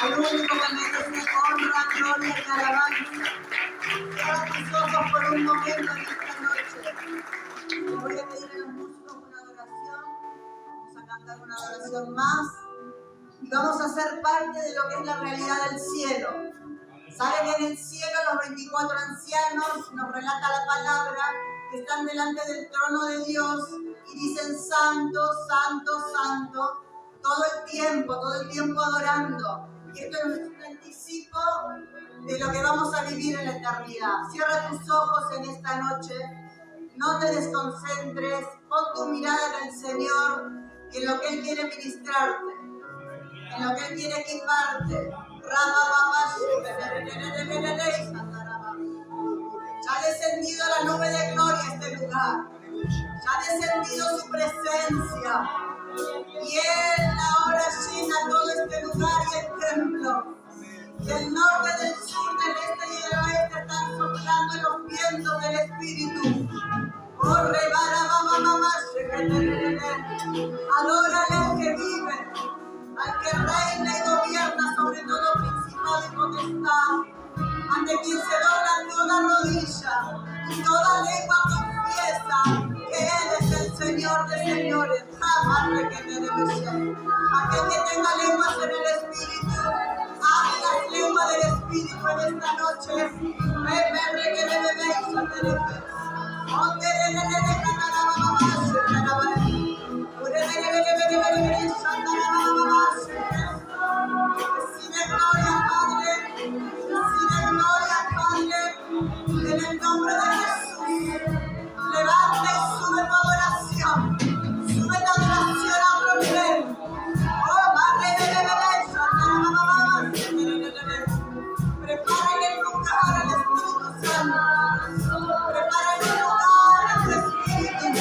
al único que merece honra, gloria y alabanza. Cierra tus ojos por un momento en esta noche. Le voy a pedir a los músicos una adoración. Vamos a cantar una adoración más. Y vamos a ser parte de lo que es la realidad del cielo. ¿Saben que en el cielo los 24 ancianos, nos relata la palabra, que están delante del trono de Dios y dicen santo, santo, santo, todo el tiempo adorando? Y esto es un anticipo de lo que vamos a vivir en la eternidad. Cierra tus ojos en esta noche, no te desconcentres, pon tu mirada en el Señor y en lo que Él quiere ministrarte, en lo que Él quiere equiparte. Ya ha descendido la nube de gloria a este lugar. Ya ha descendido su presencia. Y Él ahora llena todo este lugar y el templo. Del norte, del sur, del este y del oeste están soplando los vientos del Espíritu. Corre, adórale al que vive, al que reina y gobierna sobre todo principado y potestad, ante quien se dobla toda rodilla y toda lengua confiesa que Él es el Señor de señores. Aquel que tenga lenguas en el Espíritu, hable las lenguas del Espíritu en esta noche. Recibe gloria, Padre. Recibe gloria, Padre. En el nombre de Jesús. Levanta y sube tu adoración. Sube tu adoración a otro nivel. Oh, prepara en el lugar al Espíritu Santo. Prepara en el lugar al Espíritu.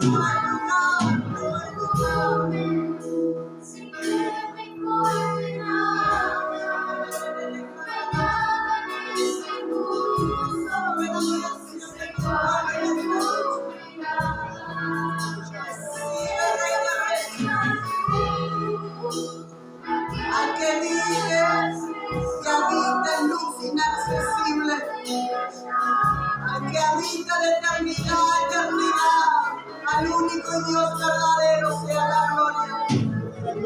No hay lugar, no hay lugar. Sin misericordia, pecado en este mundo, misericordia tu mirada. Al que vive, que habita en luz inaccesible, al que habita de eternidad a eternidad, al único Dios verdadero sea la gloria, al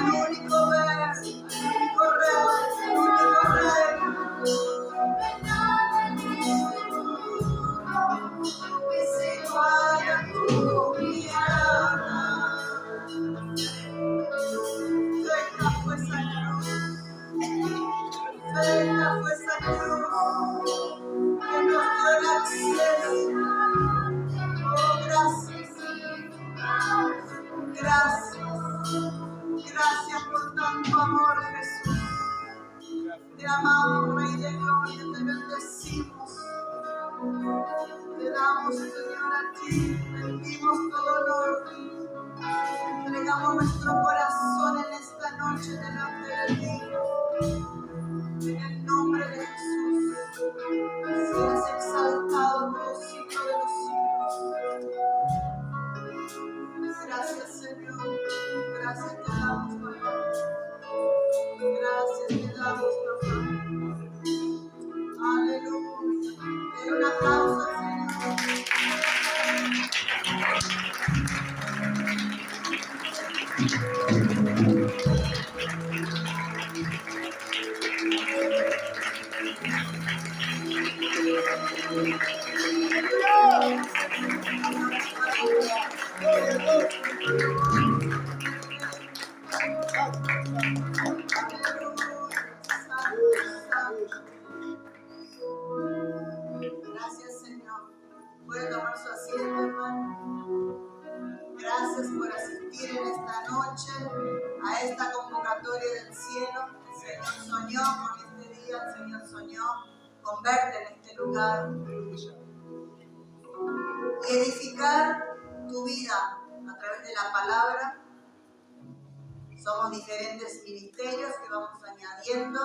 único ver, al único rey, al único rey. Misericordia tu mirada. Cerca fue esa cruz, cerca fue esa cruz que nos dio el acceso. Oh, gracias, gracias, gracias por tanto amor, Jesús. Te amamos, Rey de Gloria, te bendecimos. Te damos, Señor, a ti, rendimos todo honor. Entregamos nuestro corazón en esta noche delante de ti. En el nombre de Jesús, seas exaltado por los siglos de los siglos. Gracias, Señor. Gracias te damos, papá. Gracias te damos, papá. Aleluya. Den un aplauso al Señor. Gracias, Señor. Puede tomar su asiento, hermano. Gracias por asistir en esta noche a esta convocatoria del cielo. El Señor soñó con este día, el Señor soñó con verte en este lugar y edificar tu vida a través de la palabra. Somos diferentes ministerios que vamos añadiendo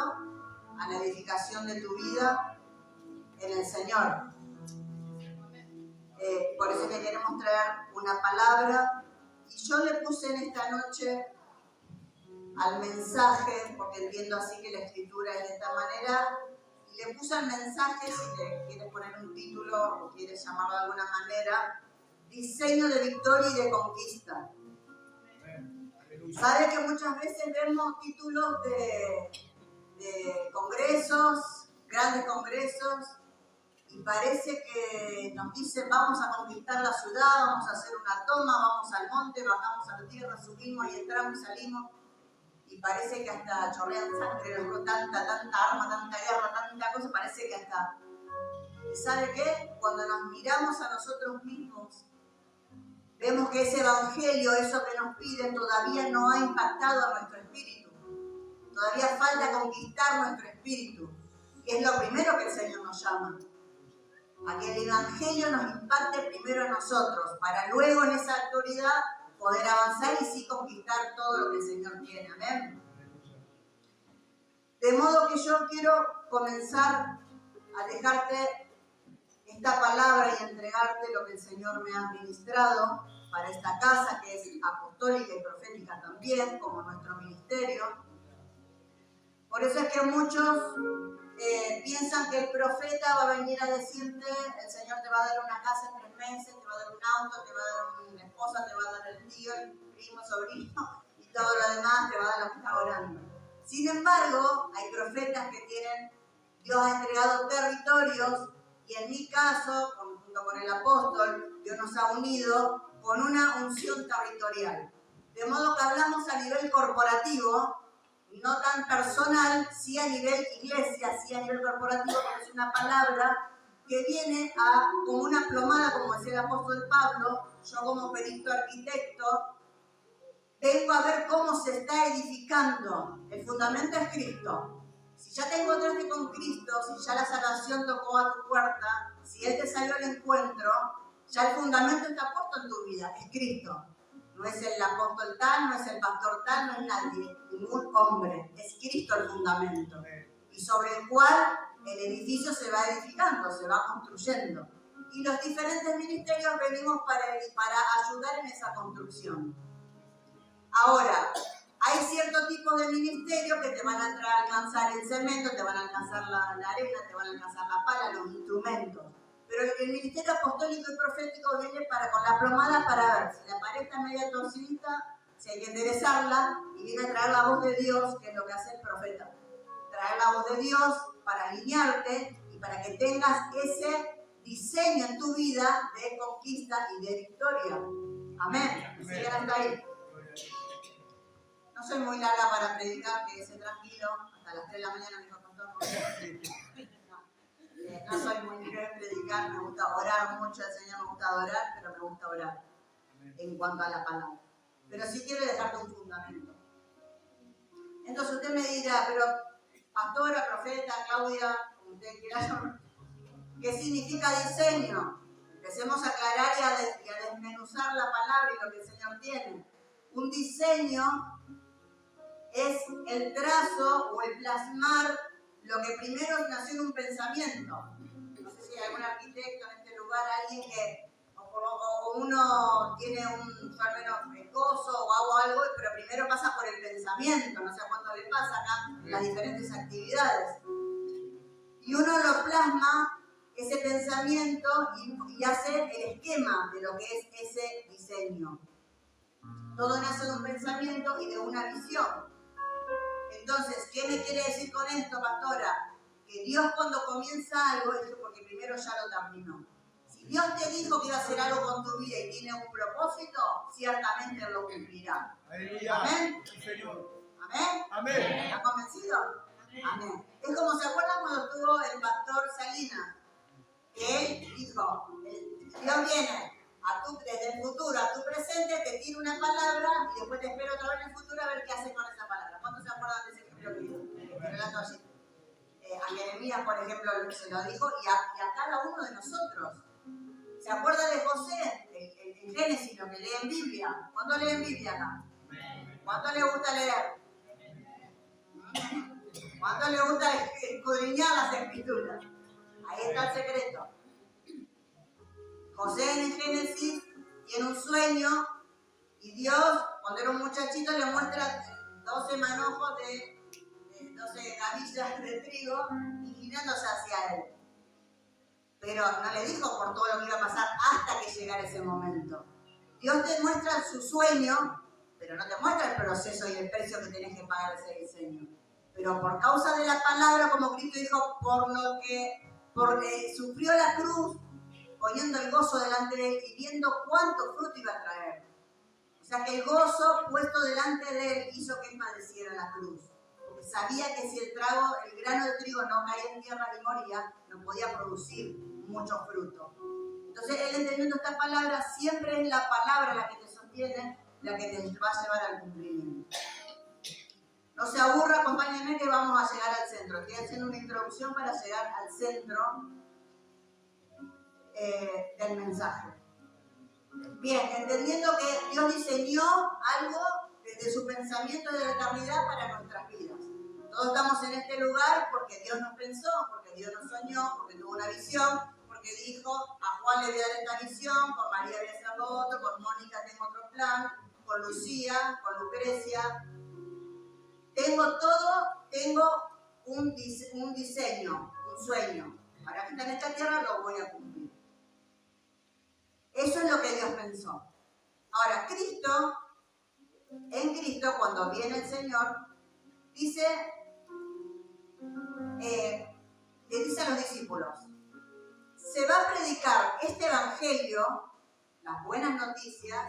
a la edificación de tu vida en el Señor. Por eso que queremos traer una palabra. Y yo le puse en esta noche al mensaje, porque entiendo así que la escritura es de esta manera, y le puse al mensaje, si le quieres poner un título o quieres llamarlo de alguna manera, diseño de victoria y de conquista. ¿Sabe que muchas veces vemos títulos de congresos, grandes congresos, y parece que nos dicen vamos a conquistar la ciudad, vamos a hacer una toma, vamos al monte, bajamos a la tierra, subimos y entramos y salimos, y parece que hasta chorrean sangre, tanta arma, tanta guerra, tanta cosa, parece que hasta... ¿Y sabe qué? Cuando nos miramos a nosotros mismos, vemos que ese evangelio, eso que nos piden, todavía no ha impactado a nuestro espíritu. Todavía falta conquistar nuestro espíritu, que es lo primero que el Señor nos llama. A que el evangelio nos impacte primero a nosotros, para luego en esa autoridad poder avanzar y sí conquistar todo lo que el Señor tiene. Amén. De modo que yo quiero comenzar a dejarte esta palabra y entregarte lo que el Señor me ha ministrado para esta casa, que es apostólica y profética también, como nuestro ministerio. Por eso es que muchos piensan que el profeta va a venir a decirte, el Señor te va a dar una casa en 3 meses, te va a dar un auto, te va a dar una esposa, te va a dar el tío, el primo, sobrino y todo lo demás, te va a dar lo que está orando. Sin embargo, hay profetas que tienen, Dios ha entregado territorios y en mi caso, junto con el apóstol, Dios nos ha unido con una unción territorial. De modo que hablamos a nivel corporativo, no tan personal, sí a nivel iglesia, sí a nivel corporativo, porque es una palabra que viene como una plomada, como decía el apóstol Pablo. Yo como perito arquitecto vengo a ver cómo se está edificando. El fundamento es Cristo. Si ya te encontraste con Cristo, si ya la salvación tocó a tu puerta, si Él te salió al encuentro, ya el fundamento está puesto en tu vida, es Cristo. No es el apóstol tal, no es el pastor tal, no es nadie, ningún hombre. Es Cristo el fundamento. Y sobre el cual el edificio se va edificando, se va construyendo. Y los diferentes ministerios venimos para ayudar en esa construcción. Ahora, hay ciertos tipos de ministerios que te van a alcanzar el cemento, te van a alcanzar la arena, te van a alcanzar la pala, los instrumentos. Pero el ministerio apostólico y profético viene con la plomada para ver si la pared está media torcidita, si hay que enderezarla, y viene a traer la voz de Dios, que es lo que hace el profeta. Traer la voz de Dios para alinearte y para que tengas ese diseño en tu vida de conquista y de victoria. Amén. ¿Siguen hasta ahí? No soy muy larga para predicar, quédese tranquilo. Hasta las 3 de la mañana me dijo pastor. No soy muy larga en predicar, me gusta orar mucho, el Señor me gusta adorar, pero me gusta orar en cuanto a la palabra. Pero sí quiero dejarte un fundamento. Entonces usted me dirá, pero pastora, profeta, Claudia, como usted quiera llamar, ¿qué significa diseño? Empecemos a aclarar y a desmenuzar la palabra y lo que el Señor tiene. Un diseño es el trazo o el plasmar lo que primero nació en un pensamiento. No sé si hay algún arquitecto en este lugar, alguien que o uno tiene un menos gozo o hago algo, pero primero pasa por el pensamiento, no sé a cuánto le pasa acá en las diferentes actividades. Y uno lo plasma, ese pensamiento, y hace el esquema de lo que es ese diseño. Todo nace de un pensamiento y de una visión. Entonces, ¿qué me quiere decir con esto, pastora? Que Dios cuando comienza algo es porque primero ya lo terminó. Si Dios te dijo que iba a hacer algo con tu vida y tiene un propósito, ciertamente Él lo cumplirá. ¿Amén? ¿Amén? Amén. ¿Estás convencido? Amén. Es como, ¿se acuerdan cuando estuvo el pastor Salinas? Que él dijo, Dios viene desde el futuro a tu presente, te tira una palabra y después te espero otra vez en el futuro a ver qué hace con esa palabra. ¿Cuántos se acuerdan de ese ejemplo que dio? Relato allí. A Jeremías, por ejemplo, se lo dijo y a cada uno de nosotros. ¿Se acuerda de José? En Génesis, lo que lee en Biblia. ¿Cuánto leen Biblia acá? ¿Cuánto le gusta leer? ¿Cuánto le gusta escudriñar las escrituras? Ahí está el secreto. José en el Génesis tiene un sueño y Dios, cuando era un muchachito, le muestra 12 manojos de 12 gavillas de trigo inclinándose hacia él. Pero no le dijo por todo lo que iba a pasar hasta que llegara ese momento. Dios te muestra su sueño, pero no te muestra el proceso y el precio que tenés que pagar ese diseño. Pero por causa de la palabra, como Cristo dijo, porque sufrió la cruz, poniendo el gozo delante de él y viendo cuánto fruto iba a traer. O sea que el gozo puesto delante de él hizo que él padeciera la cruz. Porque sabía que si el grano de trigo no caía en tierra y moría, no podía producir mucho fruto. Entonces él, entendiendo esta palabra, siempre es la palabra la que te sostiene, la que te va a llevar al cumplimiento. No se aburra, acompáñenme que vamos a llegar al centro. Estoy haciendo una introducción para llegar al centro del mensaje. Bien, entendiendo que Dios diseñó algo desde su pensamiento de la eternidad para nuestras vidas. Todos estamos en este lugar porque Dios nos pensó, porque Dios nos soñó, porque tuvo una visión, porque dijo, a Juan le voy a dar esta visión, con María voy a hacer lo otro, con Mónica tengo otro plan, con Lucía, con Lucrecia. Tengo un diseño, un sueño. Para que esté en esta tierra lo voy a cumplir. Eso es lo que Dios pensó. Ahora, en Cristo, cuando viene el Señor, le dice a los discípulos, se va a predicar este evangelio, las buenas noticias,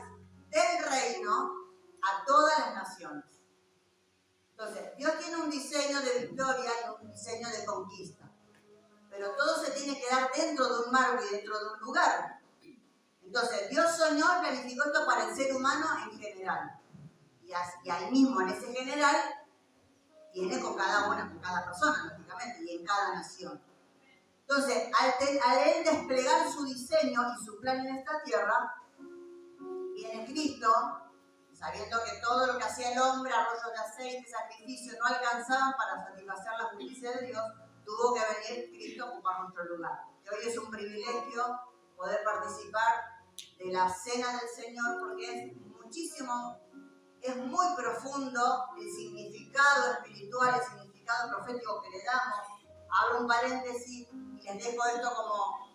del reino a todas las naciones. Entonces, Dios tiene un diseño de victoria y un diseño de conquista. Pero todo se tiene que dar dentro de un marco y dentro de un lugar. Entonces, Dios soñó y planificó esto para el ser humano en general. Y ahí mismo, en ese general, tiene con cada persona, lógicamente, y en cada nación. Entonces, al él desplegar su diseño y su plan en esta tierra, Cristo, sabiendo que todo lo que hacía el hombre, arroyos de aceite, sacrificio, no alcanzaban para satisfacer la justicia de Dios, tuvo que venir Cristo a ocupar nuestro lugar. Y hoy es un privilegio poder participar de la cena del Señor, porque es muy profundo el significado espiritual, el significado profético que le damos. Abro un paréntesis y les dejo esto como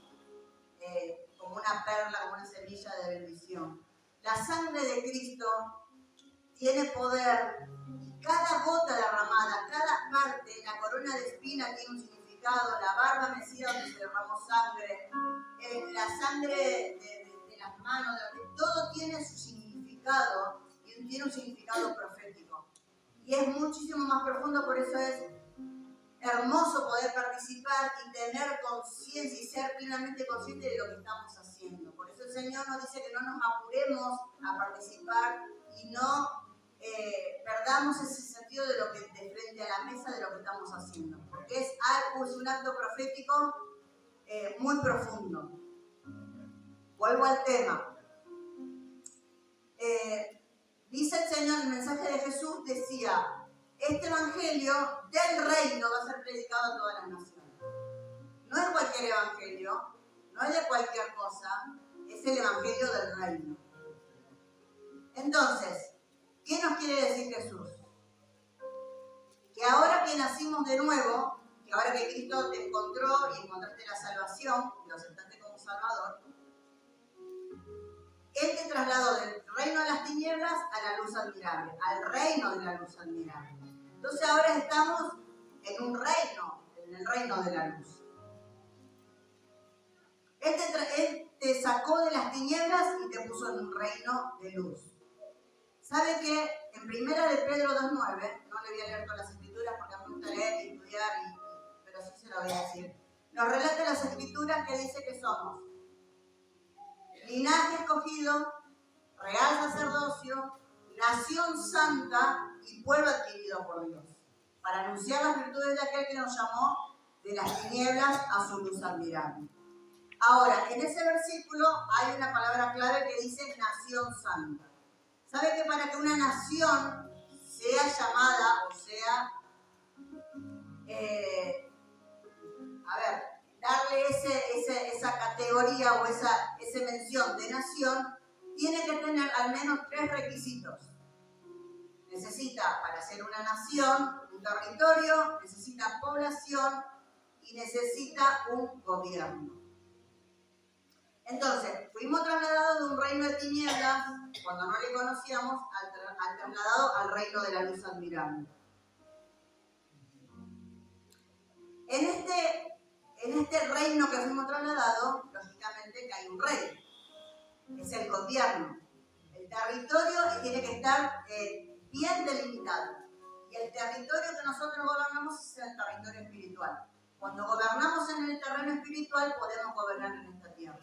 una perla, como una semilla de bendición. La sangre de Cristo tiene poder, y cada gota derramada, cada parte, la corona de espina tiene un significado, la barba mecida donde se derramó sangre, la sangre de las manos, todo tiene su significado y tiene un significado profético. Y es muchísimo más profundo, por eso es hermoso poder participar y tener conciencia y ser plenamente conscientes de lo que estamos haciendo. Por eso el Señor nos dice que no nos apuremos a participar y no perdamos ese sentido de lo que de frente a la mesa de lo que estamos haciendo. Porque es un acto profético muy profundo. Vuelvo al tema. Dice el Señor, el mensaje de Jesús decía: este evangelio del reino va a ser predicado a todas las naciones. No es cualquier evangelio, no es de cualquier cosa, es el evangelio del reino. Entonces, ¿qué nos quiere decir Jesús? Que ahora que nacimos de nuevo, que ahora que Cristo te encontró y encontraste la salvación, y lo aceptaste como Salvador, Él te trasladó del reino de las tinieblas a la luz admirable, al reino de la luz admirable. Entonces ahora estamos en un reino, en el reino de la luz. Él te sacó de las tinieblas y te puso en un reino de luz. ¿Sabe que en 1 de Pedro 2:9, no le voy a leer todas las escrituras porque me gusta leer y estudiar, pero sí se lo voy a decir, nos relata las escrituras que dice que somos linaje escogido, real sacerdocio, nación santa y pueblo adquirido por Dios, para anunciar las virtudes de aquel que nos llamó de las tinieblas a su luz admirable. Ahora, en ese versículo hay una palabra clave que dice nación santa. ¿Sabe que para que una nación sea llamada o sea, darle esa categoría o esa mención de nación, tiene que tener al menos 3 requisitos. Necesita, para ser una nación, un territorio, necesita población y necesita un gobierno. Entonces, fuimos trasladados de un reino de tinieblas, cuando no le conocíamos, al trasladado al reino de la luz admirable. En este reino que fuimos trasladados, lógicamente que hay un rey, es el gobierno. El territorio tiene que estar bien delimitado. Y el territorio que nosotros gobernamos es el territorio espiritual. Cuando gobernamos en el terreno espiritual, podemos gobernar en esta tierra.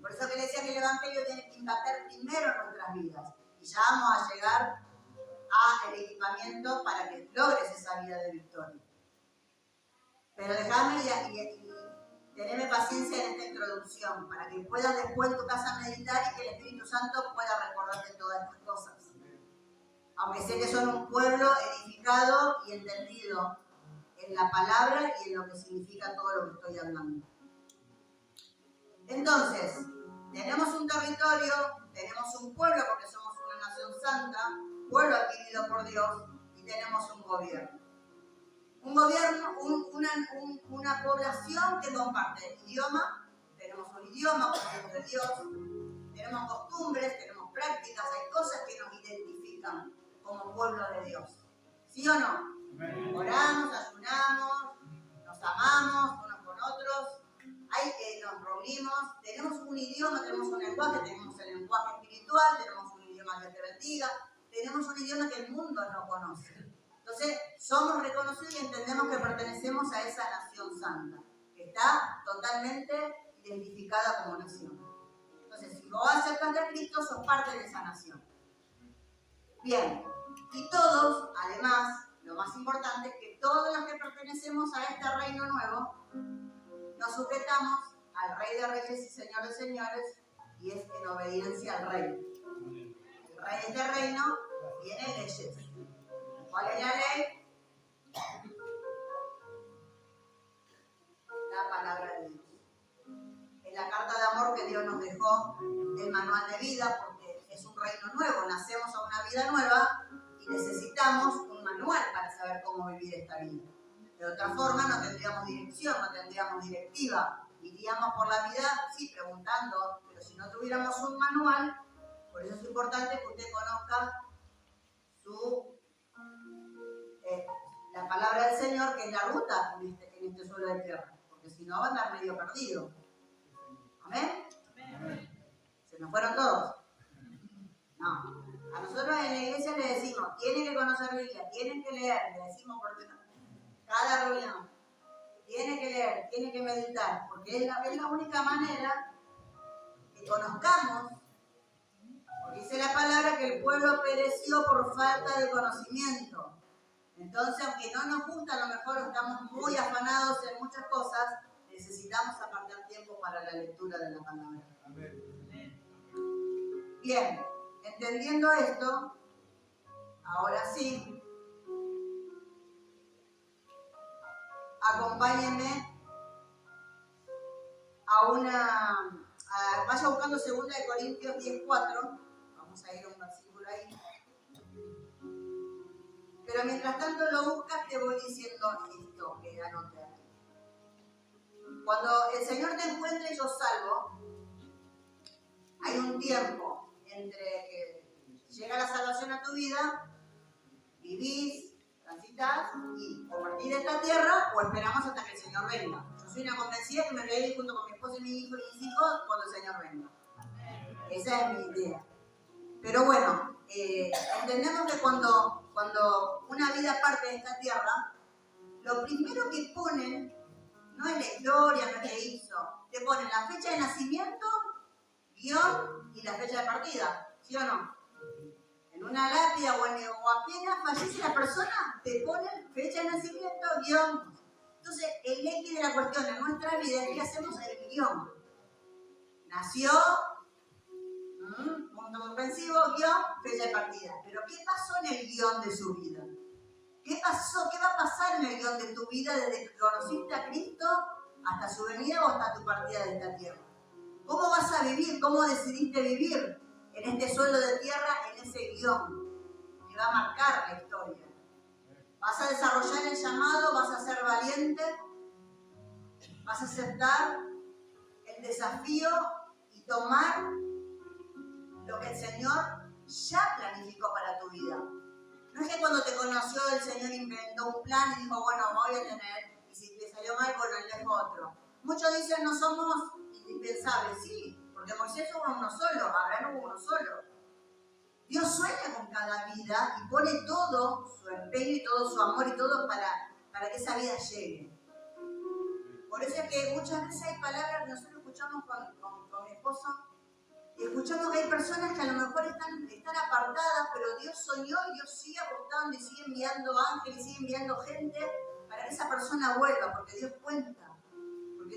Por eso que le decía que el Evangelio tiene que impactar primero en nuestras vidas. Y ya vamos a llegar al equipamiento para que logres esa vida de victoria. Pero déjame y teneme paciencia en esta introducción, para que puedas después en tu casa meditar y que el Espíritu Santo pueda recordarte todas estas cosas. Aunque sé que son un pueblo edificado y entendido en la palabra y en lo que significa todo lo que estoy hablando. Entonces, tenemos un territorio, tenemos un pueblo porque somos una nación santa, pueblo adquirido por Dios, y tenemos un gobierno. Un gobierno, una población que comparte idioma, tenemos un idioma como hijos de Dios, tenemos costumbres, tenemos prácticas, hay cosas que nos identifican como pueblo de Dios. ¿Sí o no? Oramos, ayunamos, nos amamos unos con otros, nos reunimos, tenemos un idioma, tenemos un lenguaje, tenemos el lenguaje espiritual, tenemos un idioma que te bendiga, tenemos un idioma que el mundo no conoce. Entonces, somos reconocidos y entendemos que pertenecemos a esa nación santa, que está totalmente identificada como nación. Entonces, si vos aceptas a Cristo, sos parte de esa nación. Bien, y todos, además, lo más importante es que todos los que pertenecemos a este reino nuevo, nos sujetamos al Rey de Reyes y Señor de Señores, y es en obediencia al Rey. rey de este reino tiene leyes. ¿Cuál es la ley? La palabra de Dios. Es la carta de amor que Dios nos dejó, el manual de vida, porque es un reino nuevo, nacemos a una vida nueva y necesitamos un manual para saber cómo vivir esta vida. De otra forma no tendríamos dirección, no tendríamos directiva. Iríamos por la vida, sí, preguntando, pero si no tuviéramos un manual, por eso es importante que usted conozca la palabra del Señor, que es la ruta en este suelo de tierra, porque si no va a andar medio perdido. ¿Amén? ¿Se nos fueron todos? No. A nosotros en la iglesia le decimos, tienen que conocer Biblia, tienen que leer, le decimos por cada reunión. Tiene que leer, tiene que meditar, porque es la única manera que conozcamos, porque dice la palabra que el pueblo pereció por falta de conocimiento. Entonces, aunque no nos gusta, a lo mejor estamos muy afanados en muchas cosas, necesitamos apartar tiempo para la lectura de la palabra. Bien, entendiendo esto, ahora sí, acompáñenme vaya buscando 2 Corintios 10:4, vamos a ir a un versículo ahí. Pero mientras tanto lo buscas, te voy diciendo esto que anoté aquí. Cuando el Señor te encuentre, yo salvo, hay un tiempo entre que llega la salvación a tu vida, vivís, transitas y o partís de esta tierra o esperamos hasta que el Señor venga. Yo soy una convencida que me voy a ir junto con mi esposo y mis hijos cuando el Señor venga. Esa es mi idea. Pero bueno, entendemos que cuando una vida parte de esta tierra, lo primero que ponen no es la historia, no es que hizo, te ponen la fecha de nacimiento, guión y la fecha de partida, ¿sí o no? En una lápida o apenas fallece la persona, te ponen fecha de nacimiento, guión. Entonces, el eje de la cuestión en nuestra vida es que hacemos el guión. Nació, punto suspensivo, guión, fecha de partida. Pero ¿qué pasó en el guión de su vida? ¿Qué pasó? ¿Qué va a pasar en el guión de tu vida desde que conociste a Cristo hasta su venida o hasta tu partida de esta tierra? ¿Cómo vas a vivir? ¿Cómo decidiste vivir en este suelo de tierra, en ese guión que va a marcar la historia? ¿Vas a desarrollar el llamado? ¿Vas a ser valiente? ¿Vas a aceptar el desafío y tomar lo que el Señor ya planificó para tu vida? No es que cuando te conoció el Señor inventó un plan y dijo, bueno, voy a tener, y si te salió mal, bueno, elijo otro. Muchos dicen, no somos indispensables. Sí, porque Moisés hubo uno solo, Abraham hubo uno solo. Dios sueña con cada vida y pone todo su empeño y todo su amor y todo para que esa vida llegue. Por eso es que muchas veces hay palabras que nosotros escuchamos con mi esposo y escuchamos que hay personas que a lo mejor están apartadas, pero Dios soñó y Dios sigue apostando y sigue enviando ángeles y sigue enviando gente para que esa persona vuelva, porque Dios cuenta. Porque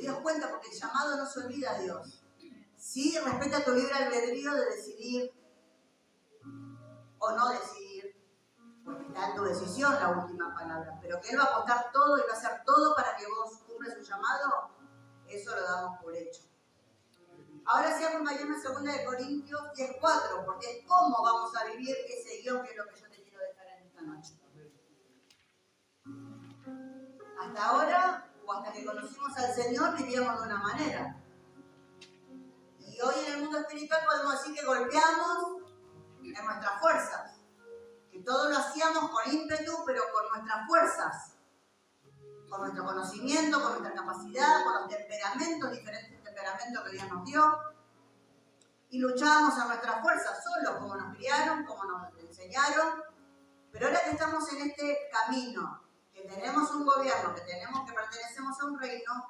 el llamado no se olvida a Dios. Sí, respeta tu libre albedrío de decidir o no decidir, porque está en tu decisión la última palabra, pero que Él va a apostar todo y va a hacer todo para que vos cumplas su llamado, eso lo damos por hecho. Ahora sí, acompáñame a 2 Corintios 10:4, porque es cómo vamos a vivir ese guión que es lo que yo te quiero dejar en esta noche. Hasta ahora, o hasta que conocimos al Señor, vivíamos de una manera. Y hoy en el mundo espiritual podemos decir que golpeamos en nuestras fuerzas. Que todo lo hacíamos con ímpetu, pero con nuestras fuerzas. Con nuestro conocimiento, con nuestra capacidad, con los temperamentos, diferentes temperamentos que Dios nos dio. Y luchábamos a nuestras fuerzas solos, como nos criaron, como nos enseñaron. Pero ahora que estamos en este camino, que tenemos un gobierno, que pertenecemos a un reino,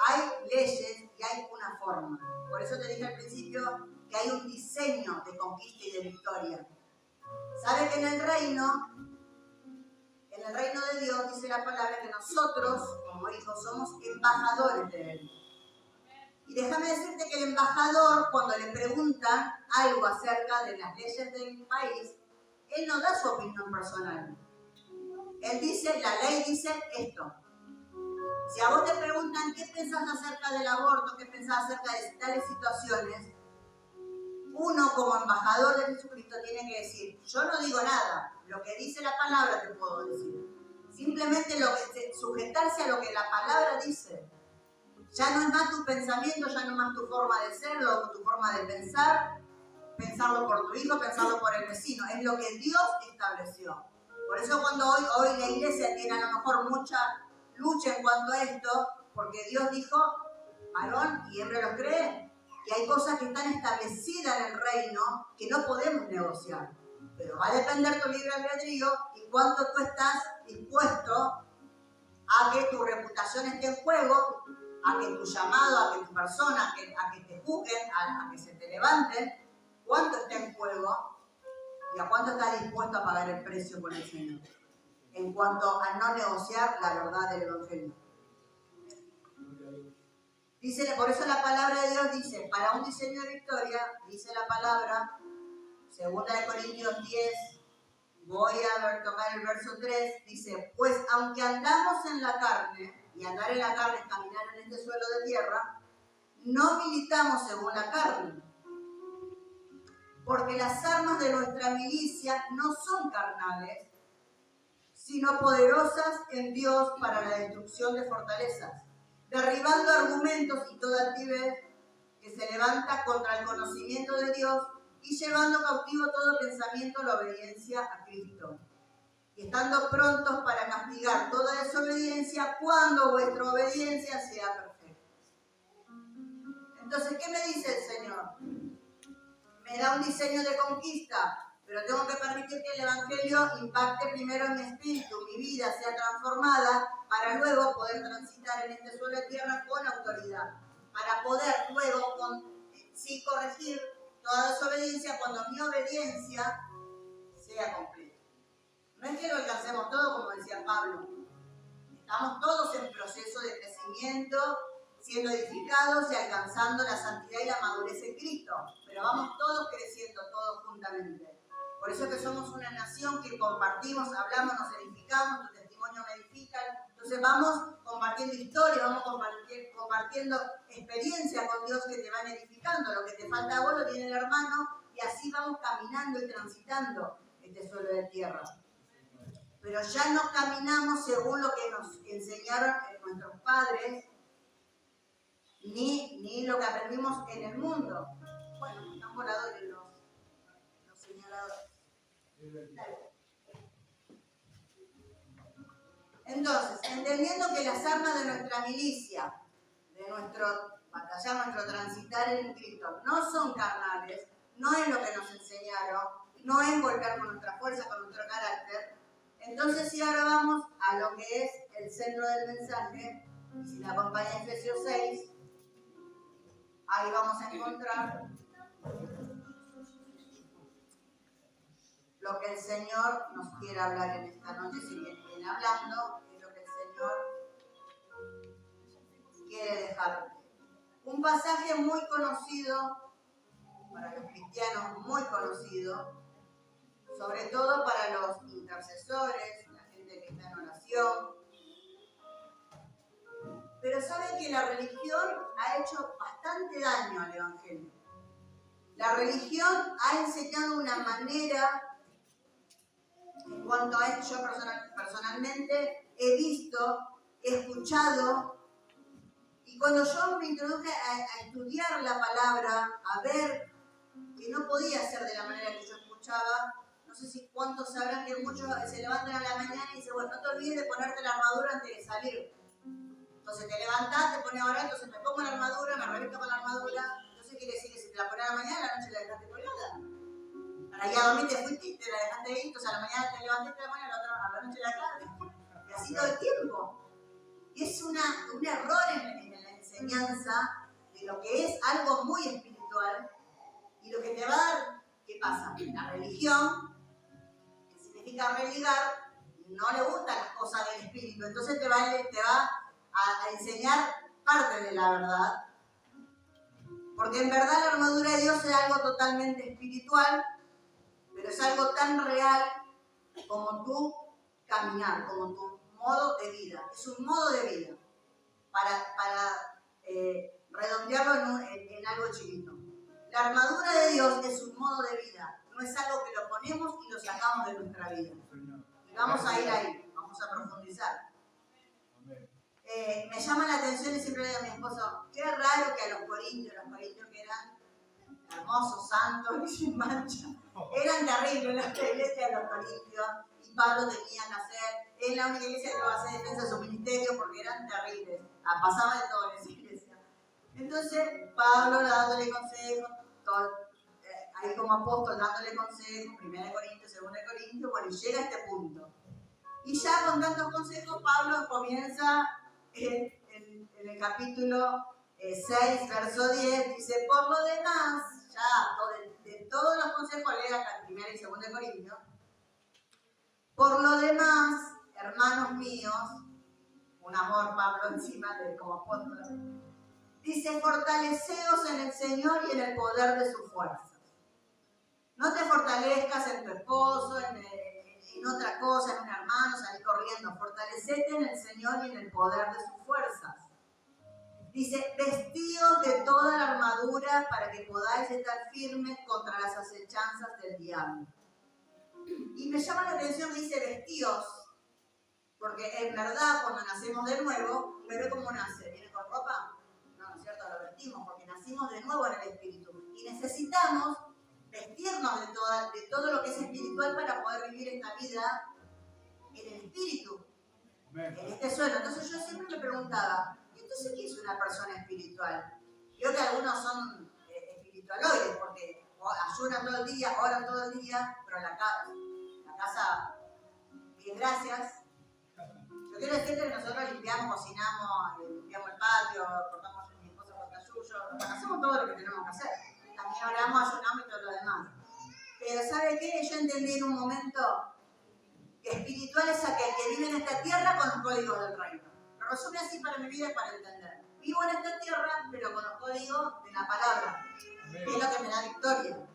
hay leyes y hay una forma. Por eso te dije al principio que hay un diseño de conquista y de victoria. ¿Sabe que en el reino de Dios dice la palabra que nosotros, como hijos, somos embajadores de Él? Y déjame decirte que el embajador, cuando le preguntan algo acerca de las leyes del país, él no da su opinión personal. Él dice, la ley dice esto. Si a vos te preguntan qué pensás acerca del aborto, qué pensás acerca de tales situaciones, uno como embajador de Jesucristo tiene que decir, yo no digo nada, lo que dice la palabra te puedo decir. Simplemente sujetarse a lo que la palabra dice. Ya no es más tu pensamiento, ya no es más tu forma de ser, tu forma de pensar, pensarlo por tu hijo, pensarlo por el vecino. Es lo que Dios estableció. Por eso cuando hoy la iglesia tiene a lo mejor mucha lucha en cuanto a esto, porque Dios dijo, varón y hembra los cree, que hay cosas que están establecidas en el reino que no podemos negociar. Pero va a depender tu libre albedrío y cuánto tú estás dispuesto a que tu reputación esté en juego, a que tu llamado, a que tu persona, a que te juzguen, a que se te levanten, cuánto está en juego y a cuánto estás dispuesto a pagar el precio por el Señor, en cuanto a no negociar la verdad del Evangelio. Dice, por eso la palabra de Dios dice, para un diseño de victoria, dice la palabra, 2 Corintios 10, voy a tocar el verso 3, dice, pues aunque andamos en la carne, y andar en la carne es caminar en este suelo de tierra, no militamos según la carne, porque las armas de nuestra milicia no son carnales, sino poderosas en Dios para la destrucción de fortalezas, derribando argumentos y toda altivez que se levanta contra el conocimiento de Dios y llevando cautivo todo pensamiento a la obediencia a Cristo. Y estando prontos para castigar toda desobediencia cuando vuestra obediencia sea perfecta. Entonces, ¿qué me dice el Señor? Me da un diseño de conquista, pero tengo que permitir que el Evangelio impacte primero en mi espíritu, mi vida sea transformada, para luego poder transitar en este suelo de tierra con autoridad, para poder luego corregir toda desobediencia cuando mi obediencia sea completa. No es que lo alcancemos todo, como decía Pablo. Estamos todos en proceso de crecimiento, siendo edificados y alcanzando la santidad y la madurez en Cristo. Pero vamos todos creciendo, todos juntamente. Por eso que somos una nación que compartimos, hablamos, nos edificamos, tu testimonio me edifica. Entonces vamos compartiendo historia, vamos compartiendo experiencia con Dios que te van edificando. Lo que te falta a vos lo tiene el hermano y así vamos caminando y transitando este suelo de tierra. Pero ya no caminamos según lo que nos enseñaron nuestros padres, ni lo que aprendimos en el mundo. Bueno, están voladores los señaladores. Dale. Entonces, entendiendo que las armas de nuestra milicia, de nuestro batallar, nuestro transitar en Cristo, no son carnales, no es lo que nos enseñaron, no es golpear con nuestra fuerza, con nuestro carácter. Entonces, si ahora vamos a lo que es el centro del mensaje, y si me acompaña Efesios 6, ahí vamos a encontrar lo que el Señor nos quiere hablar en esta noche, si viene hablando, es lo que el Señor quiere dejar. Un pasaje muy conocido, para los cristianos muy conocido, sobre todo para los intercesores, la gente que está en oración. Pero saben que la religión ha hecho bastante daño al Evangelio. La religión ha enseñado una manera, en cuanto a esto, yo personalmente he visto, he escuchado, y cuando yo me introduje a estudiar la palabra, a ver que no podía ser de la manera que yo escuchaba, no sé si cuántos sabrán que muchos se levantan a la mañana y dicen, bueno, no te olvides de ponerte la armadura antes de salir. Entonces te levantás, te pones a orar, entonces me pongo la armadura, me revisto con la armadura. Entonces quiere decir que si te la pones a la mañana, a la noche la dejaste colgada. Para ir a dormir te fuiste y te la dejaste ahí, entonces a la mañana te levantaste la mañana, a la noche la dejaste. Y así todo el tiempo. Y es un error en la enseñanza de lo que es algo muy espiritual y lo que te va a dar, ¿qué pasa? La religión, que significa religar, no le gustan las cosas del espíritu, entonces te va a enseñar parte de la verdad Porque en verdad la armadura de Dios es algo totalmente espiritual, pero es algo tan real como tu caminar, como tu modo de vida. Es un modo de vida para redondearlo en algo chiquito. La armadura de Dios es un modo de vida, no es algo que lo ponemos y lo sacamos de nuestra vida. Y vamos a ir ahí, vamos a profundizar. Me llama la atención y siempre le digo a mi esposo, qué raro que a los corintios que eran hermosos, santos y sin mancha, eran terribles las iglesias de los corintios, y Pablo tenía que hacer, es la única iglesia que no va a hacer defensa de su ministerio porque eran terribles, pasaba de todo en esa iglesia. Entonces, Pablo dándole consejos, ahí como apóstol dándole consejos, 1 Corintios, 2 Corintios, bueno, y llega a este punto. Y ya con tantos consejos, Pablo comienza en el capítulo 6, verso 10, dice, por lo demás, ya de todos los consejos, lea hasta 1 y 2 Corintios, por lo demás, hermanos míos, un amor Pablo encima de como apóstol, dice, fortaleceos en el Señor y en el poder de sus fuerzas. No te fortalezcas en tu esposo, en otra cosa, en un hermano, salir corriendo. Fortalecete en el Señor y en el poder de sus fuerzas. Dice, vestíos de toda la armadura para que podáis estar firmes contra las acechanzas del diablo. Y me llama la atención, dice vestíos, porque en verdad cuando nacemos de nuevo, un bebé como nace, ¿viene con ropa? No, ¿no es cierto? Lo vestimos porque nacimos de nuevo en el espíritu. Y necesitamos vestirnos de todo lo que es espiritual para poder vivir esta vida en el espíritu, en este suelo. Entonces yo siempre me preguntaba, ¿entonces qué es una persona espiritual? Yo que algunos son espiritualoides porque ayunan todo el día, oran todo el día, pero la casa, bien gracias. Yo quiero decirte que nosotros limpiamos, cocinamos, limpiamos el patio, cortamos mi esposa corta suyo, hacemos todo lo que tenemos que hacer. También oramos, ayunamos y todo lo demás. Pero ¿sabe qué? Yo entendí en un momento que espiritual es aquel que vive en esta tierra con los códigos del reino. Lo resume así para mi vida y para entender. Vivo en esta tierra, pero con los códigos de la palabra, que es lo que me da victoria.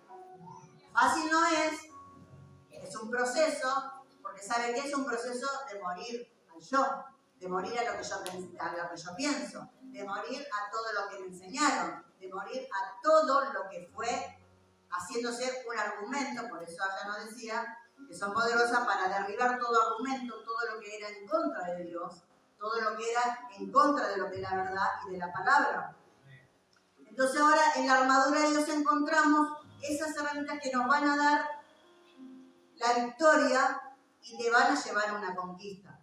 Fácil no es un proceso, porque ¿sabe qué? Es un proceso de morir al yo, de morir a lo que yo pienso, de morir a todo lo que me enseñaron, de morir a todo lo que fue haciéndose un argumento, por eso allá nos decía que son poderosas para derribar todo argumento, todo lo que era en contra de Dios, todo lo que era en contra de lo que es la verdad y de la palabra. Entonces ahora en la armadura de Dios encontramos esas herramientas que nos van a dar la victoria y te van a llevar a una conquista.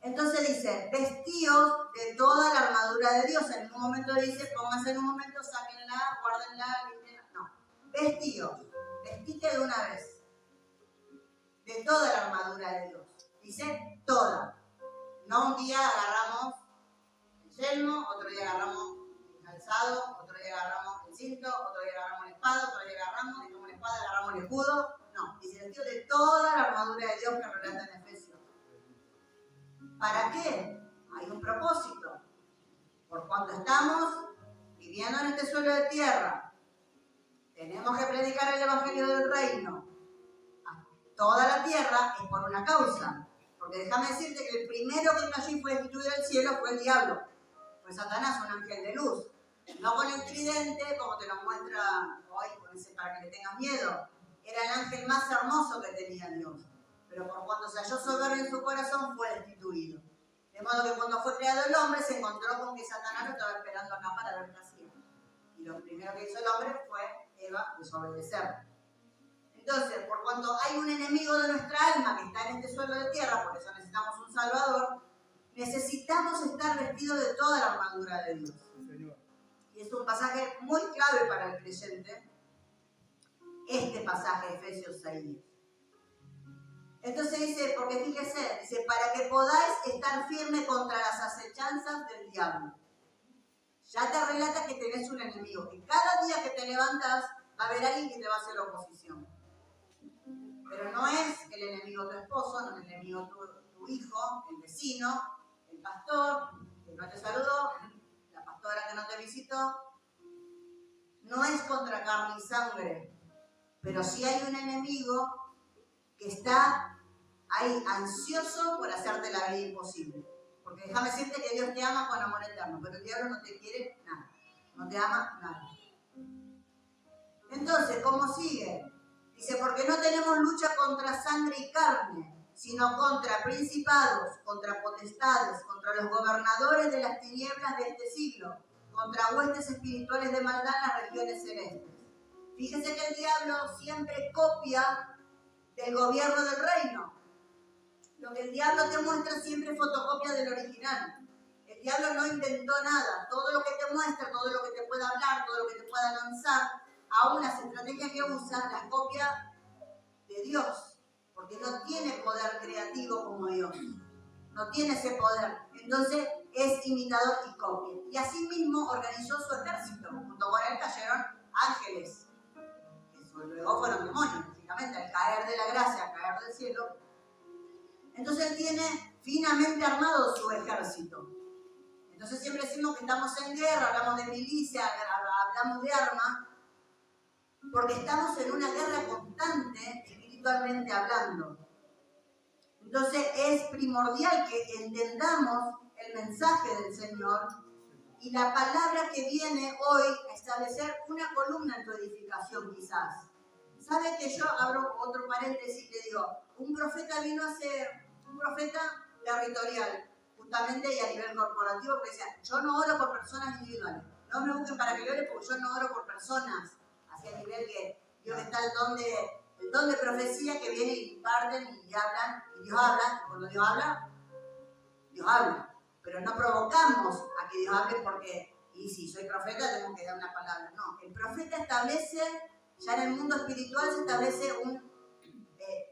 Entonces dice, vestíos de toda la armadura de Dios. En un momento dice, pónganse en un momento, sáquenla, guárdenla, limpienla. No, vestíos, vestite de una vez. De toda la armadura de Dios. Dice, toda. No un día agarramos el yelmo, otro día agarramos el calzado, otro día agarramos el cinto, otro día agarramos la espada, otro día agarramos, y como la espada agarramos el escudo. No, dice, vestido de toda la armadura de Dios que relata en Efesios. ¿Para qué? Hay un propósito. Por cuanto estamos viviendo en este suelo de tierra, tenemos que predicar el evangelio del reino a toda la tierra, es por una causa. Porque déjame decirte que el primero que cayó y fue destituido del cielo fue el diablo. Fue Satanás, un ángel de luz. No con el tridente, como te lo muestra hoy, para que le tengas miedo. Era el ángel más hermoso que tenía Dios. Pero por cuanto se halló soberbio en su corazón, fue destituido. De modo que cuando fue creado el hombre, se encontró con que Satanás lo estaba esperando acá para ver qué hacía. Y lo primero que hizo el hombre fue Eva desobedecer. Entonces, por cuanto hay un enemigo de nuestra alma que está en este suelo de tierra, por eso necesitamos un Salvador, necesitamos estar vestidos de toda la armadura de Dios. Y es un pasaje muy clave para el creyente, este pasaje, Efesios 6:10. Entonces dice, porque fíjese, dice, para que podáis estar firme contra las acechanzas del diablo. Ya te relata que tenés un enemigo, que cada día que te levantas va a haber alguien que te va a hacer oposición. Pero no es el enemigo tu esposo, no es el enemigo tu hijo, el vecino, el pastor, que no te saludó, la pastora que no te visitó. no es contra carne y sangre, pero sí hay un enemigo que está ahí ansioso por hacerte la vida imposible. Porque déjame decirte que Dios te ama con amor eterno, pero el diablo no te quiere nada, no te ama nada. Entonces, ¿cómo sigue? Dice, porque no tenemos lucha contra sangre y carne, sino contra principados, contra potestades, contra los gobernadores de las tinieblas de este siglo, contra huestes espirituales de maldad en las regiones celestes. Fíjese que el diablo siempre copia del gobierno del reino. Lo que el diablo te muestra siempre es fotocopia del original. El diablo no inventó nada. Todo lo que te muestra, todo lo que te pueda hablar, todo lo que te pueda lanzar, aún las estrategias que usa, las copia de Dios. Porque no tiene poder creativo como Dios. No tiene ese poder. Entonces es imitador y copia. Y así mismo organizó su ejército. Junto con él cayeron ángeles. Que luego fueron demonios, lógicamente, al caer de la gracia, al caer del cielo. Entonces él tiene finamente armado su ejército. Entonces siempre decimos que estamos en guerra, hablamos de milicia, hablamos de armas, porque estamos en una guerra constante, espiritualmente hablando. Entonces es primordial que entendamos el mensaje del Señor y la palabra que viene hoy a establecer una columna en tu edificación quizás. ¿Sabe que yo abro otro paréntesis y le digo, un profeta vino a ser un profeta territorial, justamente y a nivel corporativo, porque decía, yo no oro por personas individuales, no me busquen para que yo ore porque yo no oro por personas, así a nivel que Dios está el don de profecía que viene y imparten y hablan, y Dios habla, y cuando Dios habla, pero no provocamos a que Dios hable porque, y si soy profeta tengo que dar una palabra, no, el profeta establece, ya en el mundo espiritual se establece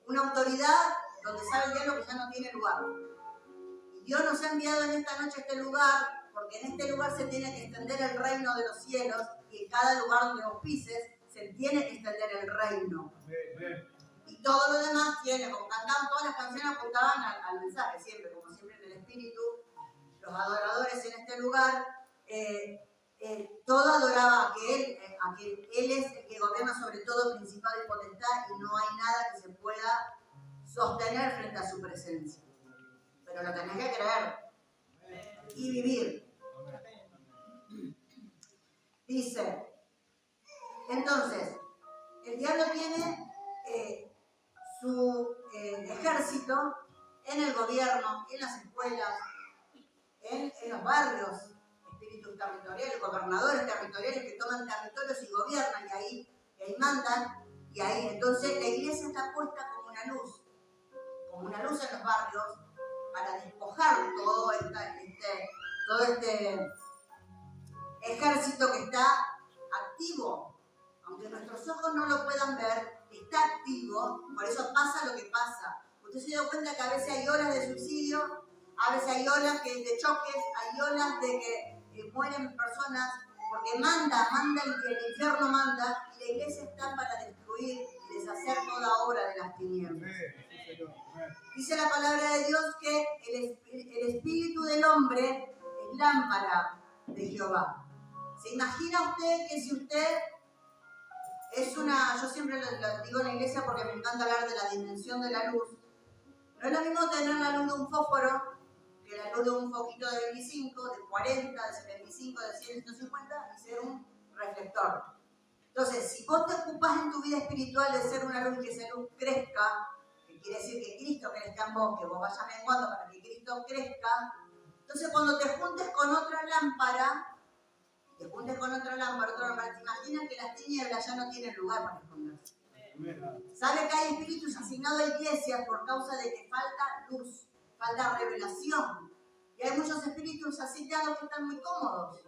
una autoridad donde sabe el diablo que ya no tiene lugar. Y Dios nos ha enviado en esta noche a este lugar, porque en este lugar se tiene que extender el reino de los cielos, y en cada lugar donde vos pises, se tiene que extender el reino. Y todo lo demás tiene, como cantaban todas las canciones, apuntaban al mensaje, siempre, como siempre en el espíritu, los adoradores en este lugar, todo adoraba a que Él es el que gobierna sobre todo principado y potestad, y no hay nada que se pueda sostener frente a su presencia. Pero lo tenés que creer y vivir. Dice, entonces, el diablo tiene su ejército en el gobierno, en las escuelas, en los barrios, espíritus territoriales, gobernadores territoriales que toman territorios y gobiernan, y ahí mandan, y ahí entonces la iglesia está puesta como una luz en los barrios para despojar todo este ejército que está activo, aunque nuestros ojos no lo puedan ver, está activo, por eso pasa lo que pasa. Usted se da cuenta que a veces hay olas de suicidio, a veces hay olas de choques, hay olas de que mueren personas, porque manda el infierno manda, y la iglesia está para destruir y deshacer toda obra de las tinieblas. Dice la palabra de Dios que el espíritu del hombre es lámpara de Jehová. ¿Se imagina usted que si usted es yo siempre lo digo en la iglesia porque me encanta hablar de la dimensión de la luz, no es lo mismo tener la luz de un fósforo que la luz de un foquito de 25, de 40, de 75, de 100, de 150 y ser un reflector. Entonces, si vos te ocupás en tu vida espiritual de ser una luz y que esa luz crezca, que quiere decir que Cristo crezca en vos, que vos vayas menguando para que Cristo crezca, entonces cuando te juntes con otra lámpara, te imaginas que las tinieblas ya no tienen lugar para esconderse. ¿Sabe que hay espíritus asignados a iglesias por causa de que falta luz, falta revelación? Y hay muchos espíritus asignados que están muy cómodos.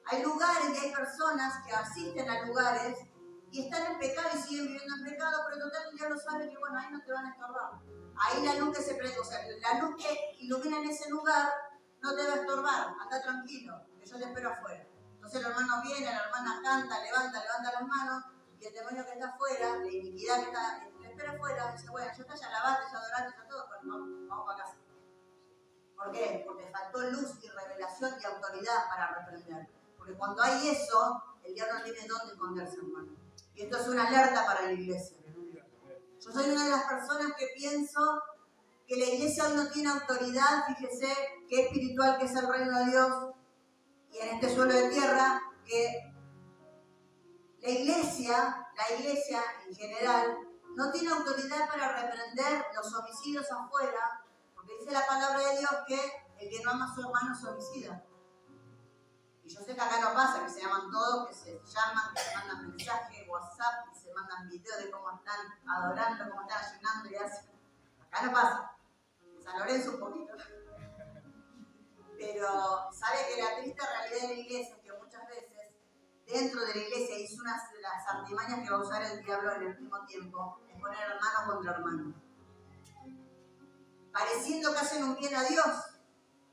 Hay lugares y hay personas que asisten a lugares y están en pecado y siguen viviendo en pecado, pero total el diablo sabe que bueno, ahí no te van a estorbar. Ahí la luz que se prende, o sea, la luz que ilumina en ese lugar no te va a estorbar, anda tranquilo, que yo te espero afuera. Entonces el hermano viene, la hermana canta, levanta las manos, y el demonio que está afuera, la iniquidad que está, le espera afuera, dice, bueno, ya está, ya lavaste, ya adoraste, ya todo, pero vamos para casa. ¿Por qué? Porque faltó luz y revelación y autoridad para reprender. Porque cuando hay eso, el diablo no tiene dónde esconderse, hermano. Y esto es una alerta para la iglesia. Yo soy una de las personas que pienso que la iglesia hoy no tiene autoridad, fíjese qué espiritual que es el reino de Dios, y en este suelo de tierra, que la iglesia en general, no tiene autoridad para reprender los homicidios afuera, porque dice la palabra de Dios que el que no ama a su hermano es homicida. Y yo sé que acá no pasa, que se llaman todos, que se llaman, que se mandan mensajes, WhatsApp, que se mandan videos de cómo están adorando, cómo están ayunando y hacen. Acá no pasa. En San Lorenzo un poquito. Pero sabe que la triste realidad de la iglesia es que muchas veces dentro de la iglesia hizo unas de las artimañas que va a usar el diablo en el mismo tiempo, es poner hermano contra hermano. Pareciendo que hacen un bien a Dios,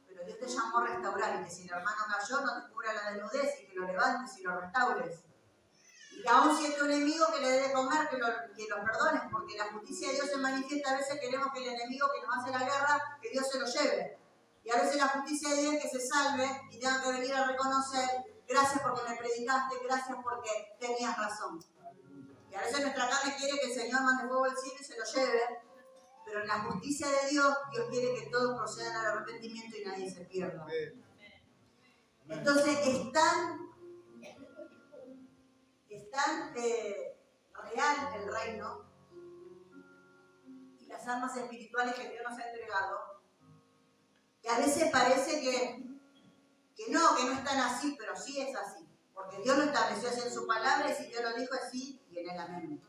pero Dios te llamó a restaurar y que si el hermano cayó no te cubra la desnudez y que lo levantes y lo restaures. Y que aún si es tu enemigo que le dé de comer, que lo perdones, porque la justicia de Dios se manifiesta. A veces queremos que el enemigo que nos hace la guerra, que Dios se lo lleve. Y a veces la justicia de Dios es que se salve y tenga que venir a reconocer, gracias porque me predicaste, gracias porque tenías razón. Y a veces nuestra carne quiere que el Señor mande fuego al cielo y se lo lleve, pero en la justicia de Dios, Dios quiere que todos procedan al arrepentimiento y nadie se pierda. Entonces es tan real el reino y las armas espirituales que Dios nos ha entregado, que a veces parece que no están así, pero sí es así. Porque Dios lo estableció así en su palabra y si Dios lo dijo así, y en el amén.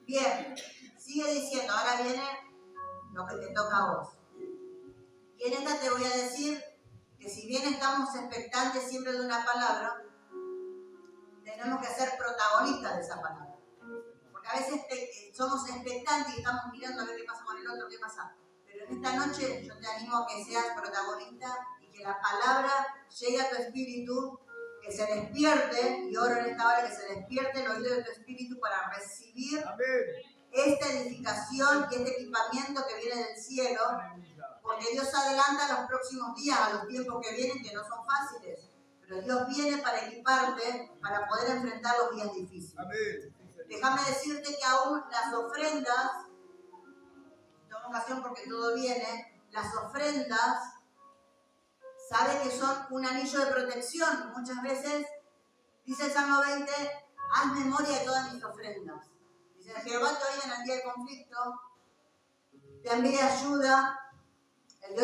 Bien, sigue diciendo, ahora viene lo que te toca a vos. Y en esta te voy a decir que si bien estamos expectantes siempre de una palabra, tenemos que ser protagonistas de esa palabra. Porque a veces somos expectantes y estamos mirando a ver qué pasa con el otro, qué pasa. Pero en esta noche yo te animo a que seas protagonista y que la palabra llegue a tu espíritu, que se despierte, y oro en esta hora que se despierte el oído de tu espíritu para recibir esta edificación y este equipamiento que viene del cielo, porque Dios adelanta los próximos días, a los tiempos que vienen, que no son fáciles. Pero Dios viene para equiparte, para poder enfrentar los días difíciles. Amén. Déjame decirte que aún las ofrendas, tomo ocasión porque todo viene, las ofrendas, sabe que son un anillo de protección. Muchas veces, dice el Salmo 20, haz memoria de todas mis ofrendas. Dice, Jehová te oiga en el día de conflicto, te envíe ayuda, el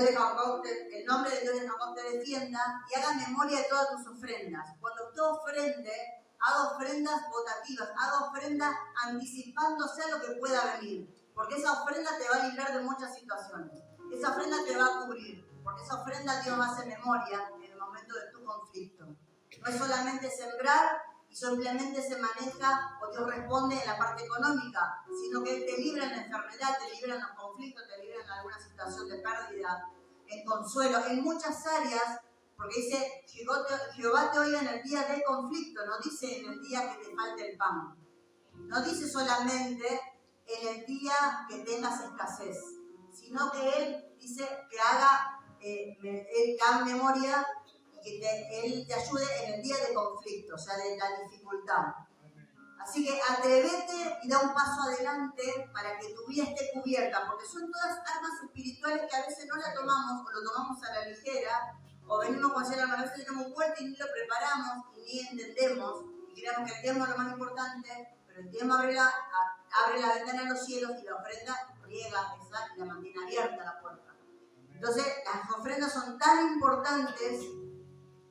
nombre del Dios de Jacob te defienda y haga memoria de todas tus ofrendas. Cuando usted ofrende, haga ofrendas votativas, haga ofrendas anticipándose a lo que pueda venir. Porque esa ofrenda te va a librar de muchas situaciones. Esa ofrenda te va a cubrir. Porque esa ofrenda Dios va a hacer memoria en el momento de tu conflicto. No es solamente sembrar y simplemente se maneja o Dios responde en la parte económica, sino que Él te libra en la enfermedad, te libra en los conflictos, te libra en alguna situación de pérdida, en consuelo, en muchas áreas, porque dice, Jehová te oiga en el día del conflicto, no dice en el día que te falte el pan. No dice solamente en el día que tengas escasez, sino que Él dice que haga memoria y que Él te ayude en el día de conflicto, o sea, de la dificultad. Así que atrévete y da un paso adelante para que tu vida esté cubierta, porque son todas armas espirituales que a veces no las tomamos o lo tomamos a la ligera, o venimos con ser a veces tenemos vuelta y ni lo preparamos y ni entendemos, y creemos que el tiempo es lo más importante, pero el tiempo abre la ventana a los cielos y la ofrenda riega esa y la mantiene abierta la puerta. Entonces, las ofrendas son tan importantes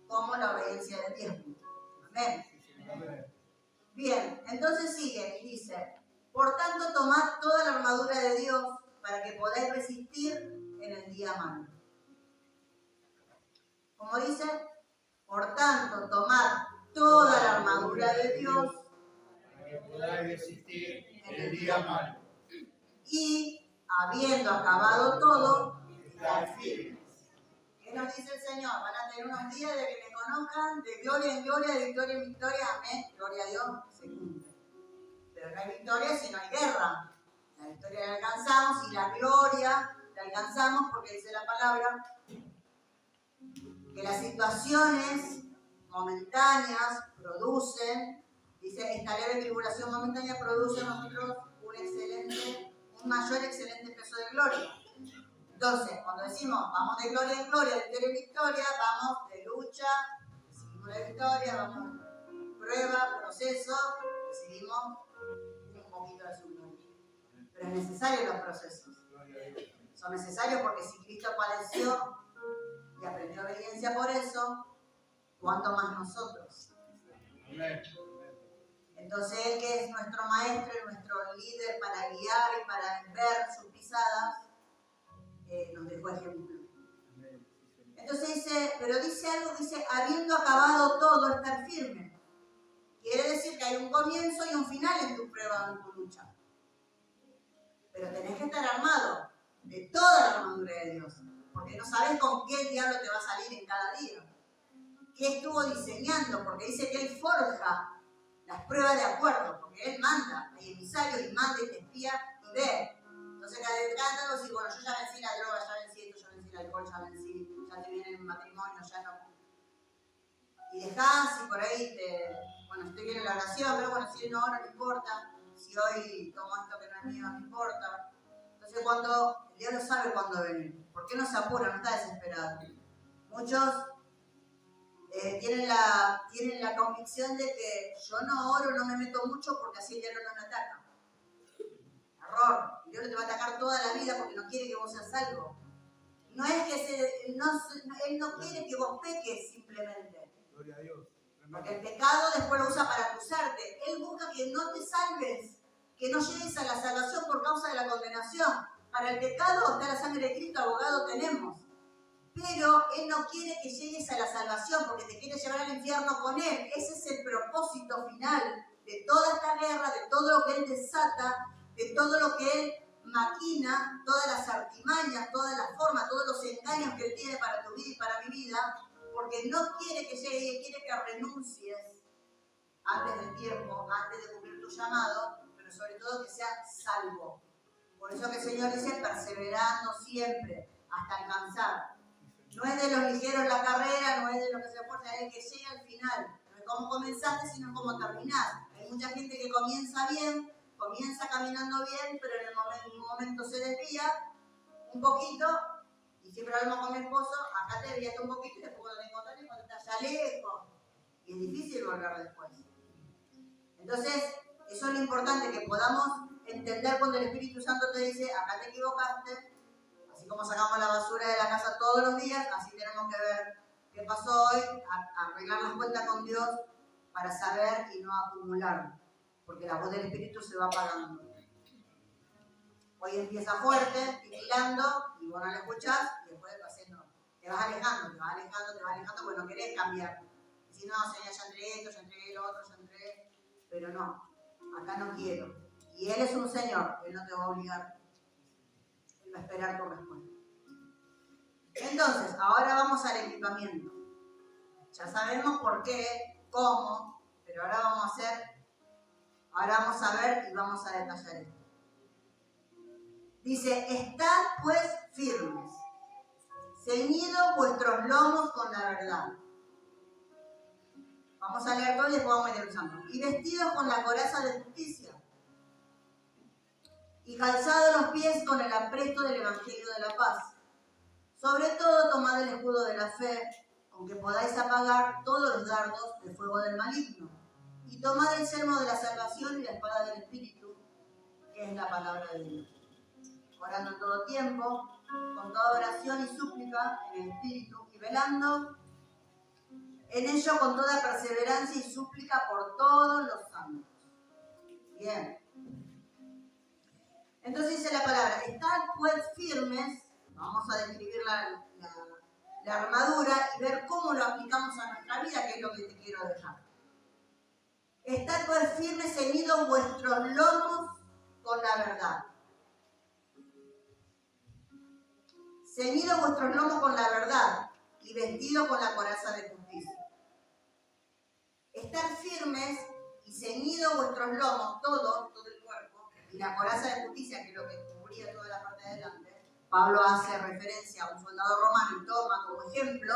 como la obediencia del tiempo. Amén. Bien, entonces sigue y dice, por tanto tomad toda la armadura de Dios para que podáis resistir en el día malo. Como dice, por tanto tomad toda la armadura de Dios para que podáis resistir en el día malo. Y habiendo acabado todo, estar firmes. ¿Qué nos dice el Señor? Van a tener unos días de que me conozcan, de gloria en gloria, de victoria en victoria. Amén. Gloria a Dios, se cumple. Pero no hay victoria si no hay guerra. La victoria la alcanzamos y la gloria la alcanzamos porque dice la palabra que las situaciones momentáneas producen, dice, esta leve tribulación momentánea produce a nosotros un mayor excelente peso de gloria. Entonces, cuando decimos vamos de gloria en gloria, de victoria en victoria, vamos de lucha, seguimos la victoria, vamos de prueba, proceso, recibimos un poquito de su gloria. Pero es necesario los procesos. Son necesarios porque si Cristo padeció y aprendió obediencia por eso, ¿cuánto más nosotros? Entonces Él, que es nuestro maestro y nuestro líder para guiar y para ver sus pisadas, nos dejó ejemplo. Entonces dice algo, dice, habiendo acabado todo, estar firme. Quiere decir que hay un comienzo y un final en tu prueba, en tu lucha. Pero tenés que estar armado de toda la armadura de Dios, porque no sabes con qué el diablo te va a salir en cada día. ¿Qué estuvo diseñando? Porque dice que Él forja las pruebas de acuerdo, porque Él manda, hay emisarios y manda y te espía y ve. Entonces cada tanto decís, bueno, yo ya vencí la droga, ya vencí esto, ya vencí el alcohol, ya vencí, ya te viene el matrimonio, ya no. Y dejás y por ahí bueno, estoy bien en la oración, pero bueno, si no ahora no importa, si hoy tomo esto que no es mío, no importa. Entonces el diablo sabe cuándo venir. ¿Por qué no se apura? No está desesperado. Muchos tienen la convicción de que yo no oro, no me meto mucho porque así el diablo no me ataca. Error. El diablo te va a atacar toda la vida porque no quiere que vos seas salvo. No es que Él no quiere que vos peques simplemente. Gloria a Dios. Porque el pecado después lo usa para acusarte. Él busca que no te salves, que no llegues a la salvación por causa de la condenación. Para el pecado está la sangre de Cristo, abogado tenemos. Pero Él no quiere que llegues a la salvación porque te quiere llevar al infierno con Él. Ese es el propósito final de toda esta guerra, de todo lo que Él desata, de todo lo que Él maquina, todas las artimañas, todas las formas, todos los engaños que Él tiene para tu vida y para mi vida, porque no quiere que llegue, quiere que renuncies antes del tiempo, antes de cumplir tu llamado, pero sobre todo que seas salvo. Por eso que el Señor dice, perseverando siempre hasta alcanzar. No es de los ligeros la carrera, no es de los que se esfuerzan, es el que llega al final. No es como comenzaste, sino como terminás. Hay mucha gente que comienza bien, comienza caminando bien, pero en un momento se desvía un poquito, y siempre hablamos con mi esposo, acá te desviaste un poquito y después cuando te encontrás y cuando estás ya lejos. Y es difícil volver después. Entonces, eso es lo importante, que podamos entender cuando el Espíritu Santo te dice, acá te equivocaste. Así como sacamos la basura de la casa todos los días, así tenemos que ver qué pasó hoy, arreglar las cuentas con Dios para saber y no acumular, porque la voz del Espíritu se va apagando. Hoy empieza fuerte, titilando, y vos no la escuchás, y después te vas alejando, porque no querés cambiar. Y si no, Señor, ya entregué esto, ya entregué lo otro, ya entregué, pero no, acá no quiero. Y Él es un Señor, Él no te va a obligar. A esperar tu respuesta. Entonces, ahora vamos al equipamiento. Ya sabemos por qué, cómo, pero ahora vamos a ver y vamos a detallar esto. Dice, estad pues firmes, ceñidos vuestros lomos con la verdad. Vamos a leer todo y después vamos a ir usando. Y vestidos con la coraza de justicia. Y calzados los pies con el apresto del Evangelio de la paz. Sobre todo tomad el escudo de la fe, aunque podáis apagar todos los dardos de fuego del maligno. Y tomad el yelmo de la salvación y la espada del Espíritu, que es la palabra de Dios. Orando en todo tiempo, con toda oración y súplica en el Espíritu, y velando en ello con toda perseverancia y súplica por todos los santos. Bien. Entonces dice la palabra, estad pues firmes. Vamos a describir la armadura y ver cómo lo aplicamos a nuestra vida, que es lo que te quiero dejar. Estad pues firmes, ceñidos vuestros lomos con la verdad. Ceñidos vuestros lomos con la verdad y vestidos con la coraza de justicia. Estar firmes y ceñidos vuestros lomos, todo el cuerpo, y la coraza de justicia, que es lo que cubría toda la parte de adelante. Pablo hace referencia a un soldado romano y toma como ejemplo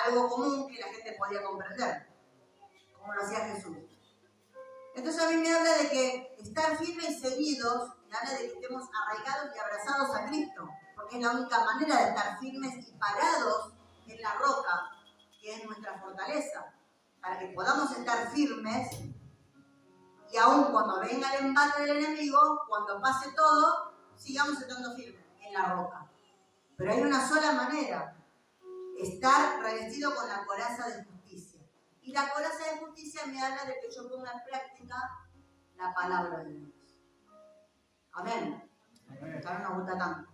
algo común que la gente podía comprender, como lo hacía Jesús. Entonces a mí me habla de que estar firmes y seguidos, me habla de que estemos arraigados y abrazados a Cristo, porque es la única manera de estar firmes y parados en la roca, que es nuestra fortaleza, para que podamos estar firmes y aún cuando venga el embate del enemigo, cuando pase todo, sigamos estando firmes en la roca. Pero hay una sola manera, estar revestido con la coraza de justicia. Y la coraza de justicia me habla de que yo ponga en práctica la palabra de Dios. Amén. Ahora nos gusta tanto.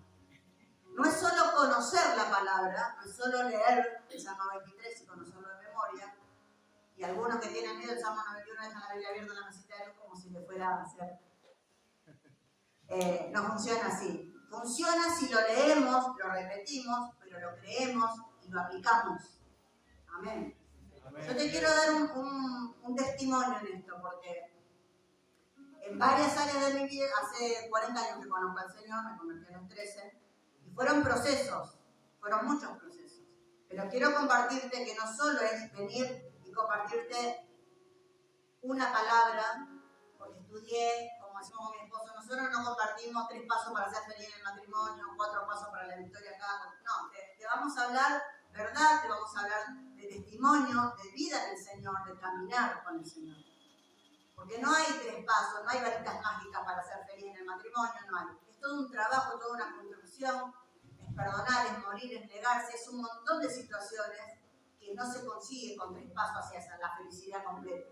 No es solo conocer la palabra, no es solo leer el Salmo 23 y conocerlo de memoria. Y algunos que tienen miedo del Salmo 91 dejan la Biblia abierta en la mesita de luz como si le fuera a hacer. No funciona así. Funciona si lo leemos, lo repetimos, pero lo creemos y lo aplicamos. Amén. Yo te quiero dar un testimonio en esto, porque en varias áreas de mi vida, hace 40 años que conozco al Señor, me convertí a los 13, y fueron procesos, fueron muchos procesos. Pero quiero compartirte que no solo es venir y compartirte una palabra, porque estudié, como decimos con mi esposo, nosotros no compartimos 3 pasos para ser feliz en el matrimonio, 4 pasos para la victoria acá. No, te vamos a hablar verdad, te vamos a hablar de testimonio, de vida en el Señor, de caminar con el Señor. Porque no hay 3 pasos, no hay varitas mágicas para ser feliz en el matrimonio, no hay. Es todo un trabajo, toda una construcción, es perdonar, es morir, es negarse, es un montón de situaciones que no se consigue con 3 pasos hacia la felicidad completa.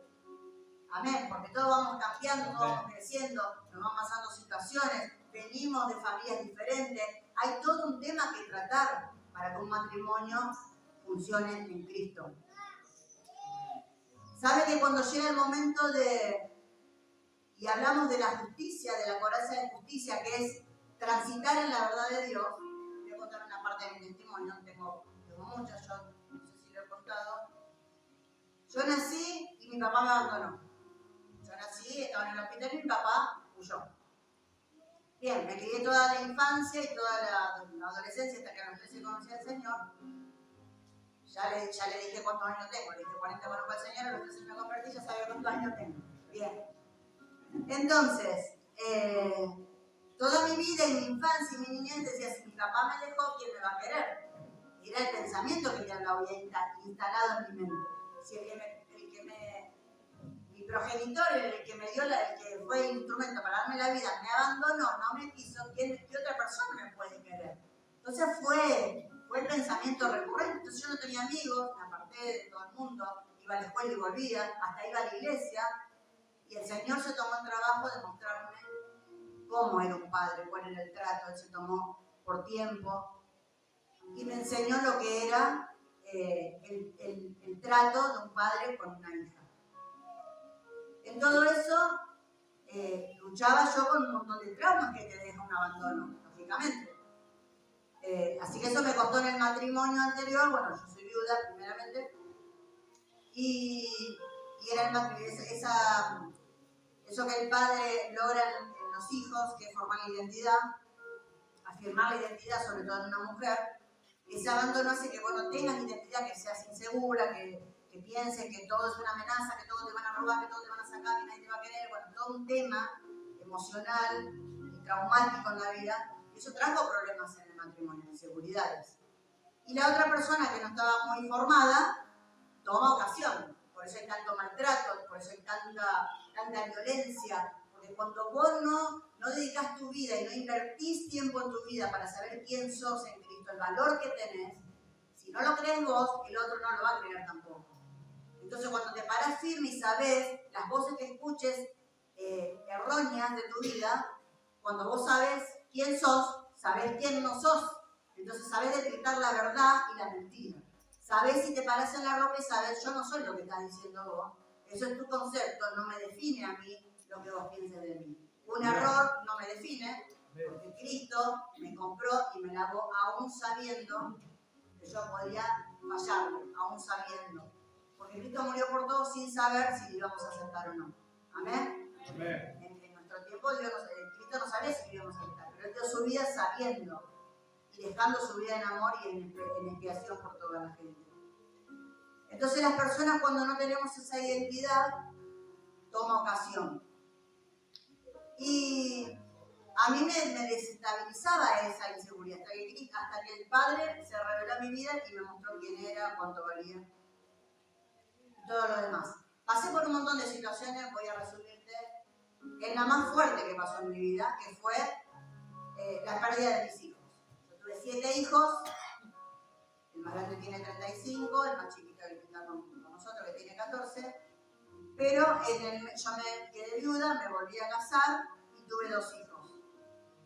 Amén, porque todos vamos cambiando, todos vamos creciendo, nos van pasando situaciones, venimos de familias diferentes, hay todo un tema que tratar para que un matrimonio funcione en Cristo. ¿Sabe que cuando llega el momento y hablamos de la justicia, de la coraza de justicia, que es transitar en la verdad de Dios? Voy a contar una parte de mi testimonio, tengo muchas, yo no sé si lo he contado. Yo nací y mi papá me abandonó. Yo nací, estaba en el hospital y mi papá huyó. Bien, me crié toda la infancia y toda la adolescencia hasta que a los 13 conocí al Señor. Ya le dije cuántos años tengo, le dije 40 conozco al Señor, a los 13 me convertí, ya sabía cuántos años tengo. Bien. Entonces, toda mi vida y mi infancia y mi niñez decía, si mi papá me dejó, ¿quién me va a querer? Era el pensamiento que ya lo había instalado en mi mente. Si mi progenitor, el que me dio el que fue el instrumento para darme la vida, me abandonó, no me quiso, ¿qué otra persona me puede querer? Entonces fue el pensamiento recurrente. Entonces yo no tenía amigos, me aparté de todo el mundo, iba a la escuela y volvía, hasta iba a la iglesia, y el Señor se tomó el trabajo de mostrarme cómo era un padre, cuál era el trato. Él se tomó por tiempo y me enseñó lo que era el trato de un padre con una hija. En todo eso luchaba yo con un montón de traumas que te deja un abandono, lógicamente. Así que eso me costó en el matrimonio anterior. Bueno, yo soy viuda primeramente, y era eso que el padre logra en los hijos, que es formar la identidad, afirmar la identidad, sobre todo en una mujer. Ese abandono hace que tengas identidad, que seas insegura, que pienses que todo es una amenaza, que todo te van a robar, que todo te van a sacar, que nadie te va a querer. Bueno, todo un tema emocional y traumático en la vida. Y eso trajo problemas en el matrimonio, inseguridades. Y la otra persona que no estaba muy formada toma ocasión. Por eso hay tanto maltrato, por eso hay tanta violencia. Porque cuando vos no dedicas tu vida y no invertís tiempo en tu vida para saber quién sos en Cristo, el valor que tenés, si no lo crees vos, el otro no lo va a creer tampoco. Entonces cuando te parás firme y sabés las voces que escuches erróneas de tu vida, cuando vos sabés quién sos, sabés quién no sos. Entonces sabés detectar la verdad y la mentira. Sabés si te parás en la roca y sabés, yo no soy lo que estás diciendo vos. Eso es tu concepto, no me define a mí lo que vos pienses de mí. Un error no me define, porque Cristo me compró y me lavó aún sabiendo que yo podía fallarle, aún sabiendo. Porque Cristo murió por todos sin saber si lo íbamos a aceptar o no. ¿Amén? Amén. En nuestro tiempo Cristo no sabía si lo íbamos a aceptar, pero Él dio su vida sabiendo y dejando su vida en amor y en expiación por toda la gente. Entonces las personas cuando no tenemos esa identidad, toma ocasión. Y a mí me desestabilizaba esa inseguridad, hasta que el Padre se reveló a mi vida y me mostró quién era, cuánto valía, y todo lo demás. Pasé por un montón de situaciones, voy a resumirte, en la más fuerte que pasó en mi vida, que fue la pérdida de mis hijos. Yo tuve 7 hijos, el más grande tiene 35, el más chiquito que está con nosotros, que tiene 14, pero yo me quedé viuda, me volví a casar y tuve 2 hijos.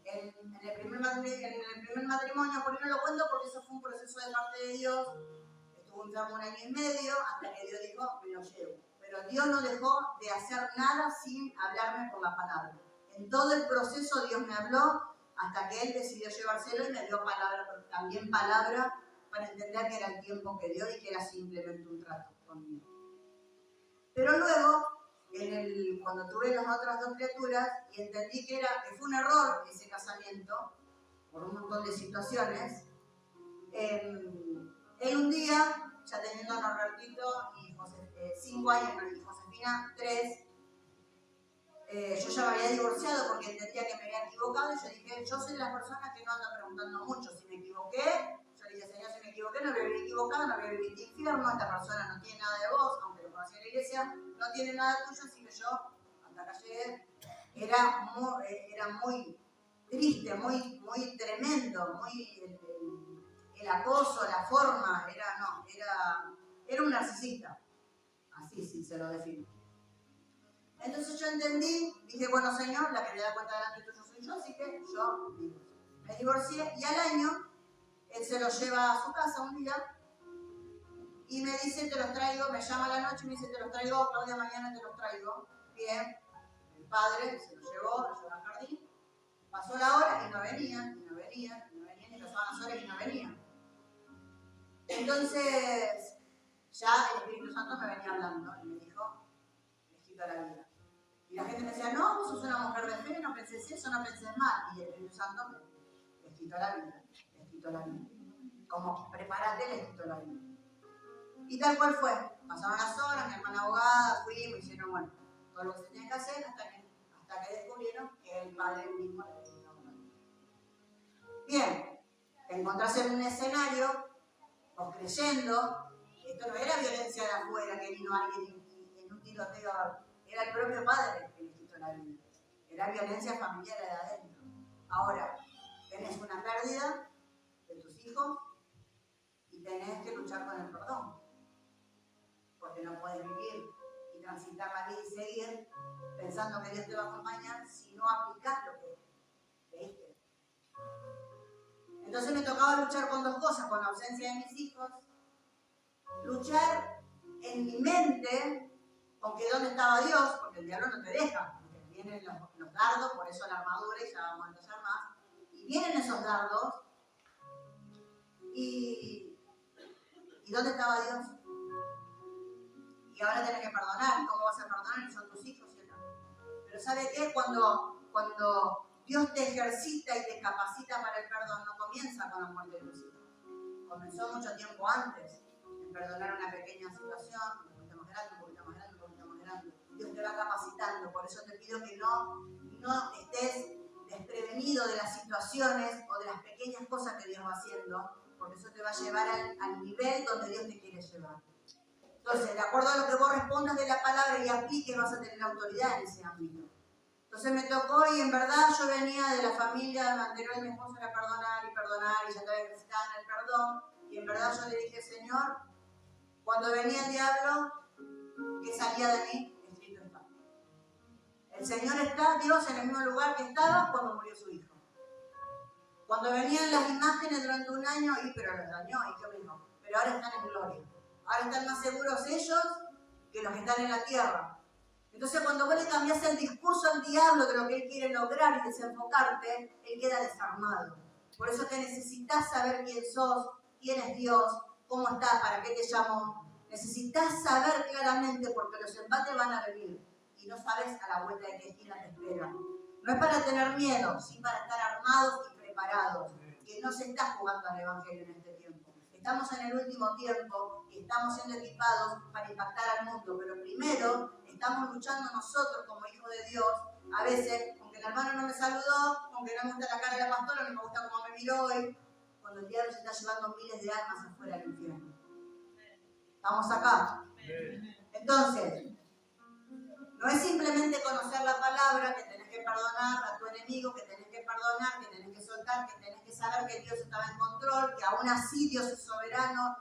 En el primer matrimonio, por qué no lo cuento, porque eso fue un proceso de parte de Dios. Estuvo enfermo 1 año y medio, hasta que Dios dijo, me lo llevo. Pero Dios no dejó de hacer nada sin hablarme por la palabra. En todo el proceso Dios me habló, hasta que Él decidió llevárselo y me dio también palabra para entender que era el tiempo que dio y que era simplemente un trato conmigo. Pero luego, cuando tuve las otras 2 criaturas y entendí que fue un error ese casamiento, por un montón de situaciones, él un día, ya teniendo a Norbertito y 5 años y Josefina 3, yo ya me había divorciado porque entendía que me había equivocado y yo dije, yo soy de las personas que no ando preguntando mucho si me equivoqué. Yo le dije, Señor, si me equivoqué, no voy a vivir equivocado, no voy a vivir infierno, esta persona no tiene nada de vos, aunque lo conocí en la iglesia, no tiene nada tuyo, así que yo, hasta acá llegué, era muy triste, muy tremendo, el acoso, la forma, era un narcisista, así sí se lo defino. Entonces yo entendí, dije, bueno Señor, la que me da cuenta delante tuyo soy yo, así que yo me divorcié y al año él se lo lleva a su casa un día y me dice, te los traigo, me llama a la noche y me dice, te los traigo, Claudia, mañana te los traigo. Bien, el padre se lo llevó al jardín, pasó la hora y no venían, y pasaban las horas y no venían. Entonces ya el Espíritu Santo me venía hablando y me dijo, les quito la vida. Y la gente me decía, no, vos sos una mujer de fe, no pensés eso, no pensés mal. Y el Espíritu Santo les quitó la vida. Como, prepárate, les quitó la vida. Y tal cual fue. Pasaron las horas, mi hermana abogada, fuimos, hicieron, bueno, todo lo que se tenía que hacer hasta que descubrieron que el padre mismo le había quitado la vida. Bien, te encontrás en un escenario, vos creyendo, esto no era violencia de afuera, que vino alguien en un tiroteo. Era el propio padre que le quitó la vida. Era violencia familiar de adentro. Ahora, tenés una pérdida de tus hijos y tenés que luchar con el perdón. Porque no puedes vivir y transitar la vida y seguir pensando que Dios te va a acompañar si no aplicás lo que leíste. Entonces me tocaba luchar con 2 cosas, con la ausencia de mis hijos, luchar en mi mente con que dónde estaba Dios, porque el diablo no te deja, porque vienen los dardos, por eso la armadura, y ya vamos a empezar más, y vienen esos dardos, y ¿dónde estaba Dios? Y ahora tenés que perdonar, ¿cómo vas a perdonar? Que son tus hijos, ¿sí? Pero ¿sabe qué? Cuando Dios te ejercita y te capacita para el perdón, no comienza con la muerte de tus hijos, comenzó mucho tiempo antes, en perdonar una pequeña situación, un poquito más grande. Dios te va capacitando, por eso te pido que no estés desprevenido de las situaciones o de las pequeñas cosas que Dios va haciendo, porque eso te va a llevar al nivel donde Dios te quiere llevar. Entonces, de acuerdo a lo que vos respondas de la palabra y apliques, vas a tener autoridad en ese ámbito. Entonces me tocó y en verdad yo venía de la familia anterior de mi esposo, era perdonar y ya te necesitaban el perdón, y en verdad yo le dije, Señor, cuando venía el diablo, ¿qué salía de mí? Escrito está. El Señor está, Dios, en el mismo lugar que estaba cuando murió su hijo. Cuando venían las imágenes durante un año, pero los dañó, y qué mismo, pero ahora están en gloria. Ahora están más seguros ellos que los que están en la tierra. Entonces cuando vos le cambiás el discurso al diablo de lo que él quiere lograr y desenfocarte, él queda desarmado. Por eso que necesitas saber quién sos, quién es Dios, cómo estás, para qué te llamó. Necesitas saber claramente porque los embates van a venir y no sabes a la vuelta de qué esquina te espera. No es para tener miedo, sí para estar armados y preparados. Que no se está jugando al evangelio en este tiempo. estamos en el último tiempo y estamos siendo equipados para impactar al mundo, pero primero estamos luchando nosotros como hijos de Dios, a veces, aunque el hermano no me saludó, aunque no me gusta la cara de la pastora, no me gusta cómo me miró hoy, cuando el diablo se está llevando miles de almas afuera del infierno. ¿Estamos acá? Entonces, no es simplemente conocer la palabra, que tenés que perdonar a tu enemigo, que tenés que perdonar, que tenés que soltar, que tenés que saber que Dios estaba en control, que aún así Dios es soberano,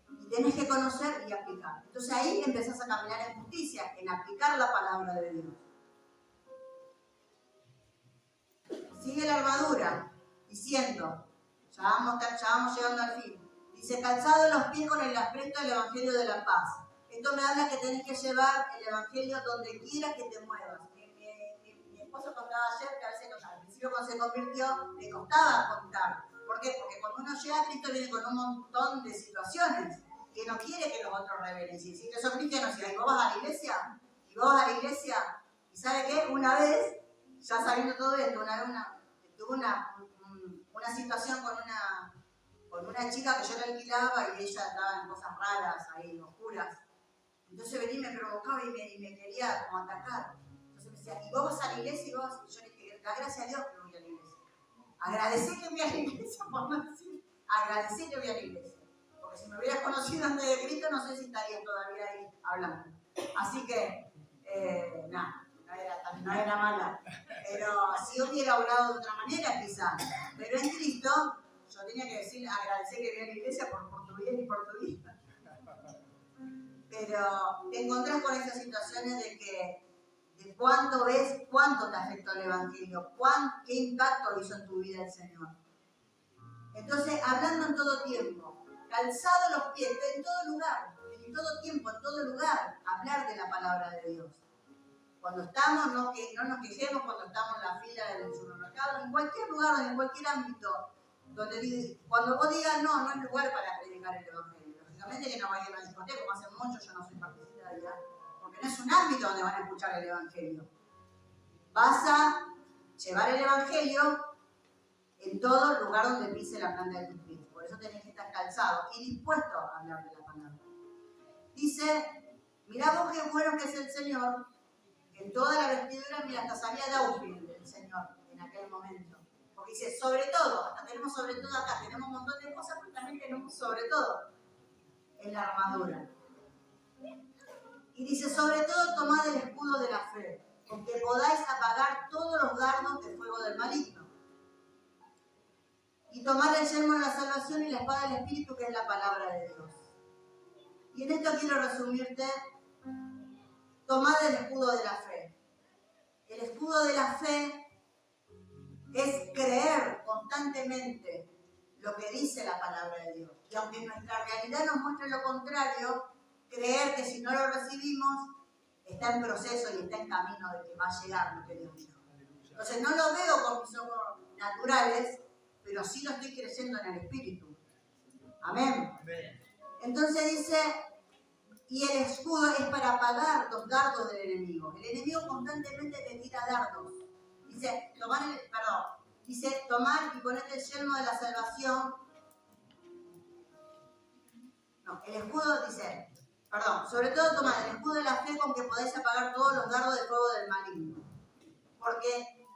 y tenés que conocer y aplicar. Entonces ahí empezás a caminar en justicia, en aplicar la palabra de Dios. Sigue la armadura, diciendo, ya vamos llegando al fin. Dice, calzado los pies con el aspecto del Evangelio de la paz. Esto me habla que tenés que llevar el Evangelio donde quiera que te muevas. Mi esposo contaba ayer que a veces al principio cuando se convirtió le costaba contar. ¿Por qué? Porque cuando uno llega a Cristo viene con un montón de situaciones que no quiere que los otros revelen. Si que son cristianos y vos vas a la iglesia, y ¿sabe qué? Una vez, ya sabiendo todo esto, tuve una situación con una chica que yo la alquilaba y ella estaba en cosas raras ahí, oscuras. Entonces venía y me provocaba y me quería como atacar. Entonces me decía, ¿y vos vas a la iglesia? Y yo le dije, gracias a Dios que voy a la iglesia. Agradecer que voy a la iglesia, por no decir, agradecer que voy a la iglesia. Porque si me hubieras conocido antes de Cristo, no sé si estaría todavía ahí hablando. Así que, nada, no era mala. Pero si hubiera hablado de otra manera, quizás. Pero en Cristo, yo tenía que decir, agradecer que voy a la iglesia por tu bien y por tu vida. Pero te encontrás con esas situaciones de cuánto ves, cuánto te afectó el Evangelio, qué impacto hizo en tu vida el Señor. Entonces, hablando en todo tiempo, calzado los pies, en todo lugar, en todo tiempo, en todo lugar, hablar de la palabra de Dios. Cuando estamos, no nos quejemos cuando estamos en la fila del supermercado, en cualquier lugar, en cualquier ámbito, cuando vos digas, no es lugar para predicar el Evangelio. Lógicamente que no vaya a una discoteca, como hacen muchos, yo no soy partidaria, porque no es un ámbito donde van a escuchar el Evangelio. Vas a llevar el Evangelio en todo lugar donde pise la planta de tus pies. Por eso tenés que estar calzado y dispuesto a hablar de la palabra. Dice, mirá vos qué bueno que es el Señor, que en toda la vestidura, mira, hasta salía Dauphine del Señor en aquel momento. Porque dice, sobre todo, hasta tenemos sobre todo acá, tenemos un montón de cosas, pero también tenemos sobre todo en la armadura. Y dice, sobre todo tomad el escudo de la fe, con que podáis apagar todos los dardos de fuego del maligno. Y tomar el yelmo de la salvación y la espada del Espíritu, que es la palabra de Dios. Y en esto quiero resumirte, tomad el escudo de la fe. El escudo de la fe es creer constantemente lo que dice la palabra de Dios. Y aunque nuestra realidad nos muestre lo contrario, creer que si no lo recibimos, está en proceso y está en camino de que va a llegar lo que Dios dijo. Entonces no lo veo con mis ojos naturales, pero sí lo estoy creyendo en el Espíritu. Amén. Entonces dice, y el escudo es para apagar los dardos del enemigo. El enemigo constantemente te tira dardos. Dice, tomar y ponerte el yelmo de la salvación. No, el escudo dice, sobre todo tomar el escudo de la fe con que podéis apagar todos los dardos de fuego del maligno. Porque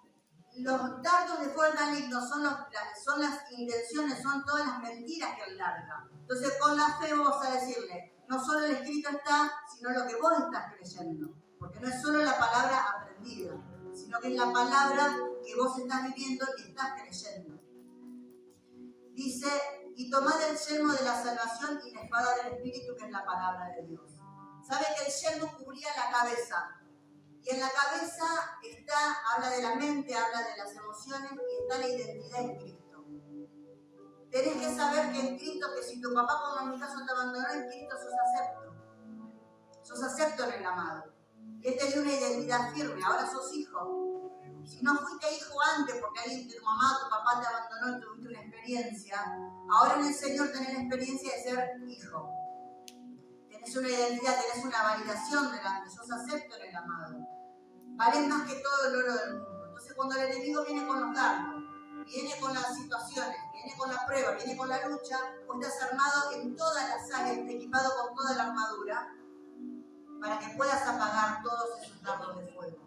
los dardos de fuego del maligno son las intenciones, son todas las mentiras que él larga. Entonces con la fe vos vas a decirle, no solo el escrito está, sino lo que vos estás creyendo. Porque no es solo la palabra aprendida, sino que es la palabra que vos estás viviendo y estás creyendo. Dice, y tomad el yelmo de la salvación y la espada del Espíritu, que es la palabra de Dios. ¿Sabe que el yelmo cubría la cabeza? Y en la cabeza habla de la mente, habla de las emociones y está la identidad en Cristo. Tenés que saber que en Cristo, que si tu papá, como en mi caso, te abandonó, en Cristo sos acepto. Sos acepto en el amado. Y Él te dio una identidad firme, ahora sos hijo. Si no fuiste hijo antes, porque alguien de tu mamá o tu papá te abandonó y tuviste una experiencia, ahora en el Señor tenés la experiencia de ser hijo. Tenés una identidad, tenés una validación delante, sos acepto en el amado. Valés más que todo el oro del mundo. Entonces cuando el enemigo viene con los dardos, viene con las situaciones, viene con la prueba, viene con la lucha, vos estás armado en todas las áreas, equipado con toda la armadura, para que puedas apagar todos esos dardos de fuego.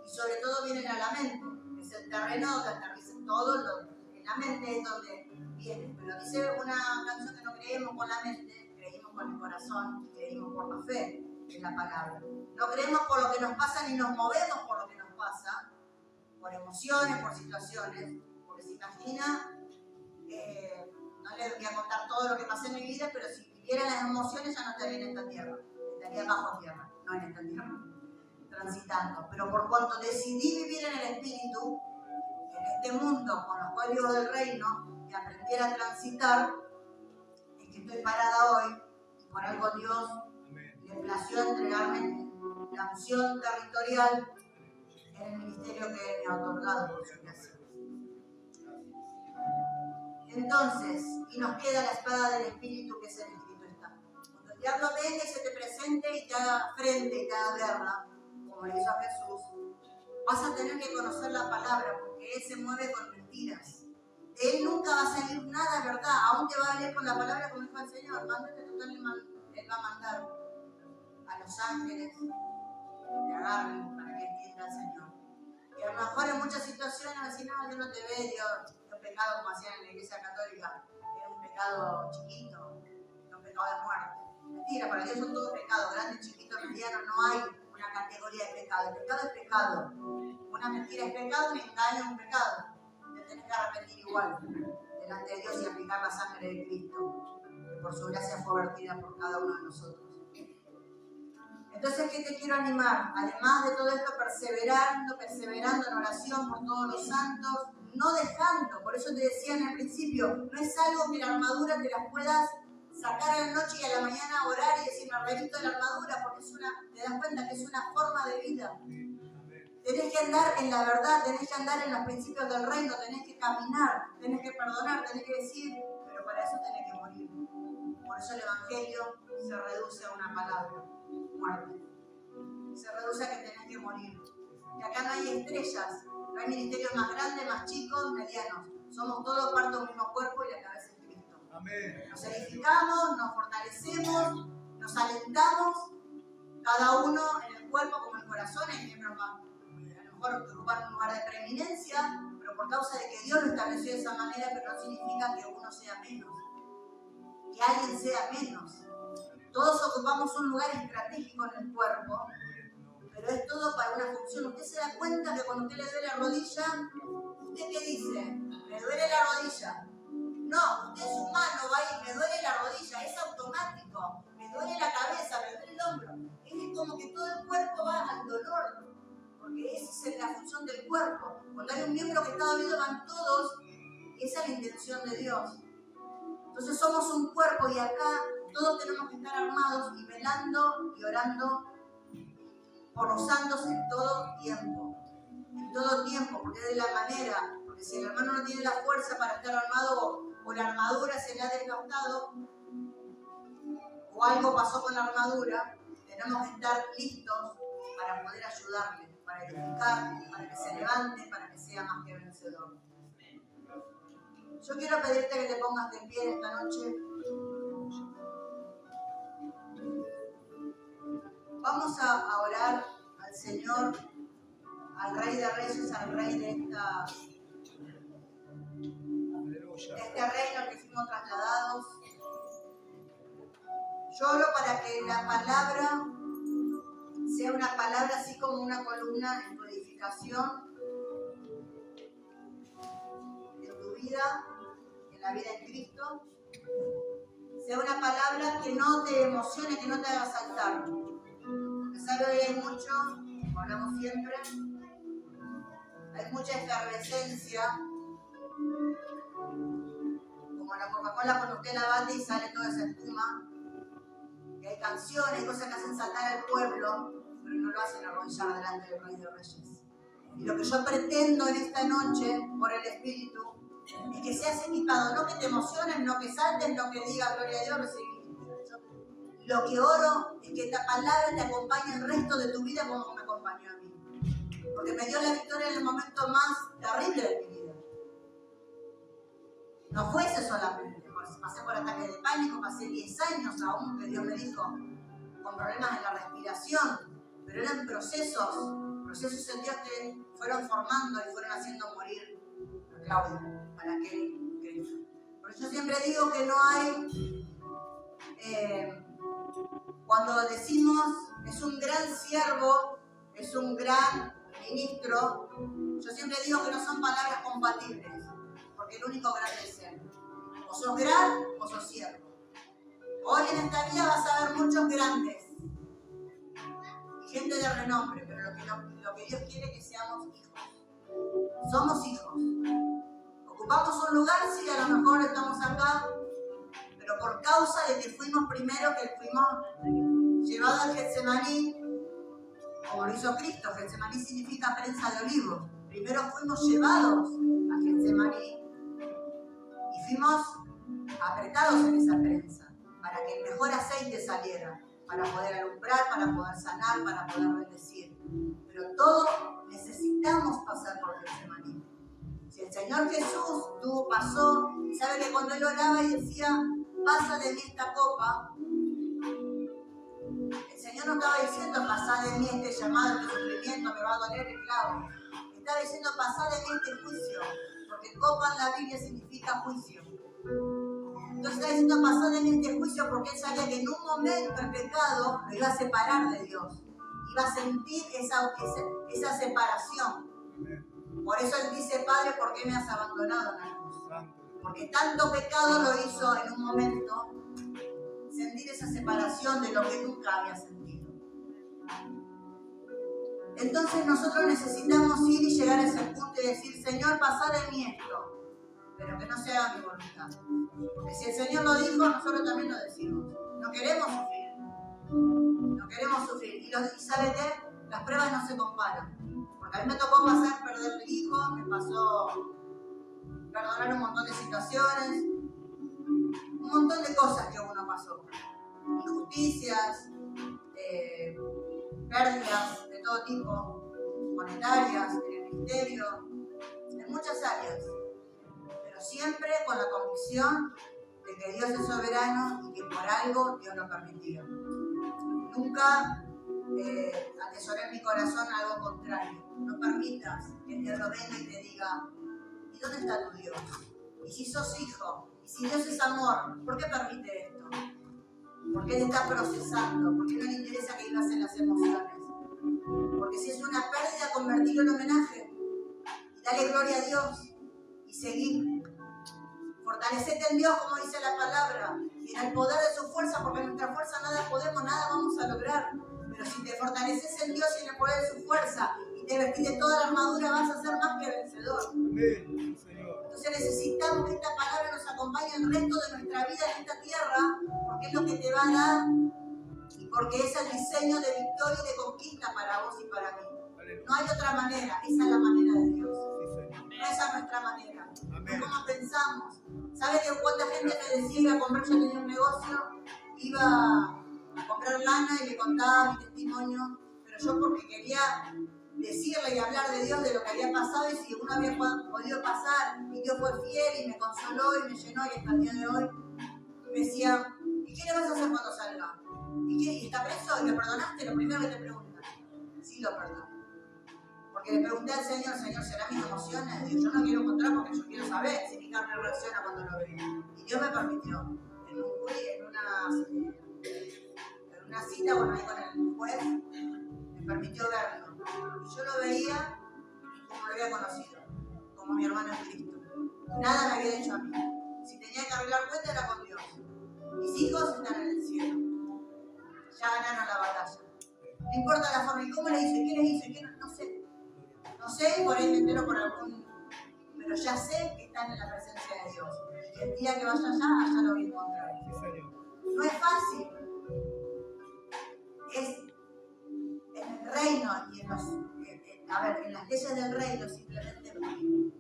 Y sobre todo vienen a la mente, que es el terreno donde aterrizan todo, en la mente es donde viene. Pero dice una canción que no creemos con la mente, creímos con el corazón y creímos por la fe en la palabra. No creemos por lo que nos pasa ni nos movemos por lo que nos pasa, por emociones, por situaciones, porque se imagina, no les voy a contar todo lo que pasé en mi vida, pero si viviera las emociones ya no estaría en esta tierra, estaría bajo tierra, no en esta tierra, transitando. Pero por cuanto decidí vivir en el Espíritu, en este mundo, con los códigos del reino, y aprender a transitar, es que estoy parada hoy, y por algo Dios le plació entregarme la unción territorial en el ministerio que me ha otorgado por su gracia. Entonces, y nos queda la espada del Espíritu, que es el escrito está. Cuando el diablo venga y se te presente y te haga frente y te haga guerra, como le hizo a Jesús, vas a tener que conocer la palabra, porque Él se mueve con mentiras. De Él nunca va a salir nada verdad, aún te va a venir con la palabra como dijo el Señor. Mándate total, Él va a mandar a los ángeles que te agarren para que entienda el Señor. Y a lo mejor en muchas situaciones va a decir, no, Dios no te ve, Dios, es un pecado como hacían en la iglesia católica, es un pecado chiquito, es un pecado de muerte. Mentira, para Dios son todos pecados, grande, chiquito, mediano, no hay una categoría de pecado. El pecado es pecado. Una mentira es pecado, un engaño es un pecado. Te tenés que arrepentir igual delante de Dios y aplicar la sangre de Cristo, que por su gracia fue vertida por cada uno de nosotros. Entonces, ¿qué te quiero animar? Además de todo esto, perseverando en oración por todos los santos, no dejando, por eso te decía en el principio, no es algo que la armadura te la puedas sacar a la noche y a la mañana orar y decir, me revito de la armadura, porque te das cuenta que es una forma de vida. Tenés que andar en la verdad, tenés que andar en los principios del reino, tenés que caminar, tenés que perdonar, tenés que decir, pero para eso tenés que morir. Por eso el Evangelio se reduce a una palabra, muerte. Se reduce a que tenés que morir. Y acá no hay estrellas, no hay ministerios más grandes, más chicos, medianos. Somos todos parte de un mismo cuerpo y la cabeza es Cristo. Amén. Nos edificamos, nos fortalecemos, nos alentamos, cada uno en el cuerpo como en el corazón. Hay miembros más, a lo mejor que ocupan un lugar de preeminencia, pero por causa de que Dios lo estableció de esa manera, pero no significa que uno sea menos, que alguien sea menos. Todos ocupamos un lugar estratégico en el cuerpo, pero es todo para una función. Usted se da cuenta que cuando usted le duele la rodilla, ¿usted qué dice? ¿Me duele la rodilla? No, usted es humano, va y me duele la rodilla, es automático. Me duele la cabeza, me duele el hombro. Es como que todo el cuerpo va al dolor, porque esa es la función del cuerpo. Cuando hay un miembro que está dolido, van todos, y esa es la intención de Dios. Entonces somos un cuerpo y acá todos tenemos que estar armados y velando y orando por los santos en todo tiempo. En todo tiempo, porque es de la manera, porque si el hermano no tiene la fuerza para estar armado o la armadura se le ha desgastado o algo pasó con la armadura, tenemos que estar listos para poder ayudarle, para edificar, para que se levante, para que sea más que vencedor. Yo quiero pedirte que te pongas de pie esta noche. Vamos a orar al Señor, al Rey de Reyes, al Rey de este reino al que fuimos trasladados. Yo oro para que la palabra sea una palabra así como una columna en tu edificación, en tu vida, en la vida en Cristo. Sea una palabra que no te emocione, que no te haga saltar. Porque sabe, hoy hay mucho, como hablamos siempre, hay mucha efervescencia, como la Coca-Cola cuando usted la bate y sale toda esa espuma. Y hay canciones, cosas que hacen saltar al pueblo, pero no lo hacen arrodillar delante del Rey de Reyes. Y lo que yo pretendo en esta noche, por el Espíritu, es que seas equipado, no que te emociones, no que saltes, no que digas gloria a Dios, recibí. Lo que oro es que esta palabra te acompañe el resto de tu vida como me acompañó a mí. Porque me dio la victoria en el momento más terrible de mi vida. No fue ese solamente, pasé por ataques de pánico, pasé 10 años aún, que Dios me dijo, con problemas en la respiración, pero eran procesos en Dios que fueron formando y fueron haciendo morir a Claudio para que él crezca. Por eso yo siempre digo que no hay, cuando decimos es un gran siervo, es un gran ministro, yo siempre digo que no son palabras compatibles, porque el único grande es Él. O sos gran o sos siervo. Hoy en esta vida vas a ver muchos grandes y gente de renombre, pero lo que Dios quiere es que seamos hijos. Somos hijos. Ocupamos un lugar, sí, a lo mejor estamos acá, pero por causa de que fuimos primero, que fuimos llevados al Getsemaní, como lo hizo Cristo. Getsemaní significa prensa de olivo. Primero fuimos llevados a Getsemaní y fuimos apretados en esa prensa para que el mejor aceite saliera, para poder alumbrar, para poder sanar, para poder bendecir. Pero todos necesitamos pasar por Getsemaní. Si el Señor Jesús pasó, y sabe que cuando Él oraba y decía, pasa de mí esta copa, el Señor no estaba diciendo, pasá de mí este llamado, este sufrimiento, me va a doler el clavo. Estaba diciendo, pasá de mí este juicio, porque copa en la Biblia significa juicio. Entonces está diciendo, pasá de mí este juicio, porque Él sabía que en un momento el pecado lo iba a separar de Dios. Iba a sentir esa separación. Por eso Él dice, Padre, ¿por qué me has abandonado en la cruz? Porque tanto pecado lo hizo en un momento sentir esa separación de lo que nunca había sentido. Entonces nosotros necesitamos ir y llegar a ese punto y decir, Señor, pasá de mí esto, pero que no se haga mi voluntad. Porque si el Señor lo dijo, nosotros también lo decimos. No queremos sufrir. No queremos sufrir. Y ¿sabe qué? Las pruebas no se comparan. Porque a mí me tocó pasar, perder el hijo, me pasó perdonar un montón de situaciones, un montón de cosas que uno pasó. Injusticias, pérdidas de todo tipo, monetarias, en el ministerio, en muchas áreas. Pero siempre con la convicción de que Dios es soberano y que por algo Dios lo permitió. Nunca atesoré en mi corazón algo contrario. No permitas que el diablo venga y te diga, ¿y dónde está tu Dios? Y si sos hijo, y si Dios es amor, ¿por qué permite esto? ¿Por qué te está procesando? ¿Por qué no le interesa que vivas en las emociones? Porque si es una pérdida, convertirlo en homenaje y dale gloria a Dios y seguir. Fortalecete en Dios, como dice la palabra, y en el poder de su fuerza, porque en nuestra fuerza nada podemos, nada vamos a lograr. Pero si te fortaleces en Dios y en el poder de su fuerza y te vestís de toda la armadura, vas a ser más que vencedor. Amén, Señor. Entonces necesitamos que esta palabra nos acompañe el resto de nuestra vida en esta tierra, porque es lo que te va a dar y porque es el diseño de victoria y de conquista para vos y para mí. No hay otra manera, esa es la manera de Dios. No esa es nuestra manera. No es como pensamos. ¿Sabes de cuánta gente me decía iba a comprar? Yo tenía un negocio, iba a comprar lana y le contaba mi testimonio, pero yo porque quería decirle y hablar de Dios, de lo que había pasado y si uno había podido pasar y Dios fue fiel y me consoló y me llenó y hasta el día de hoy me decía, ¿y qué le vas a hacer cuando salga? ¿Y está preso? ¿Y lo perdonaste? Lo primero que te preguntan. Sí, lo perdoné. Porque le pregunté al Señor, ¿serán mis emociones? Digo, yo no quiero encontrar porque yo quiero saber si mi carne reacciona cuando lo veo. Y Dios me permitió, en una cita, bueno, ahí con el juez, me permitió verlo. Y yo lo veía como lo había conocido, como mi hermano en Cristo. Nada me había hecho a mí. Si tenía que arreglar cuenta era con Dios. Mis hijos están en el cielo. Ya ganaron la batalla. No importa la forma. ¿Y cómo le hice? ¿Qué les hice? ¿Qué no sé? No sé, por ahí me entero por algún... Pero ya sé que están en la presencia de Dios. Y el día que vaya allá lo voy a encontrar. No es fácil. Es en el reino y en las leyes del reino simplemente vivir.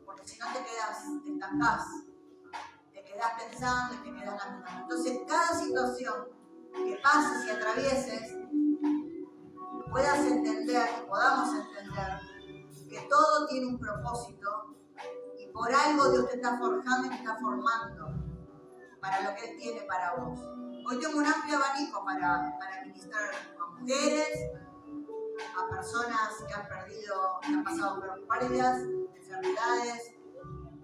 Porque si no te estancás, te quedás pensando y te quedás lamentando. Entonces, cada situación que pases y atravieses, puedas entender, podamos entender que todo tiene un propósito y por algo Dios te está forjando y te está formando para lo que Él tiene para vos. Hoy tengo un amplio abanico para ministrar a mujeres, a personas que han perdido, que han pasado por pérdidas, enfermedades.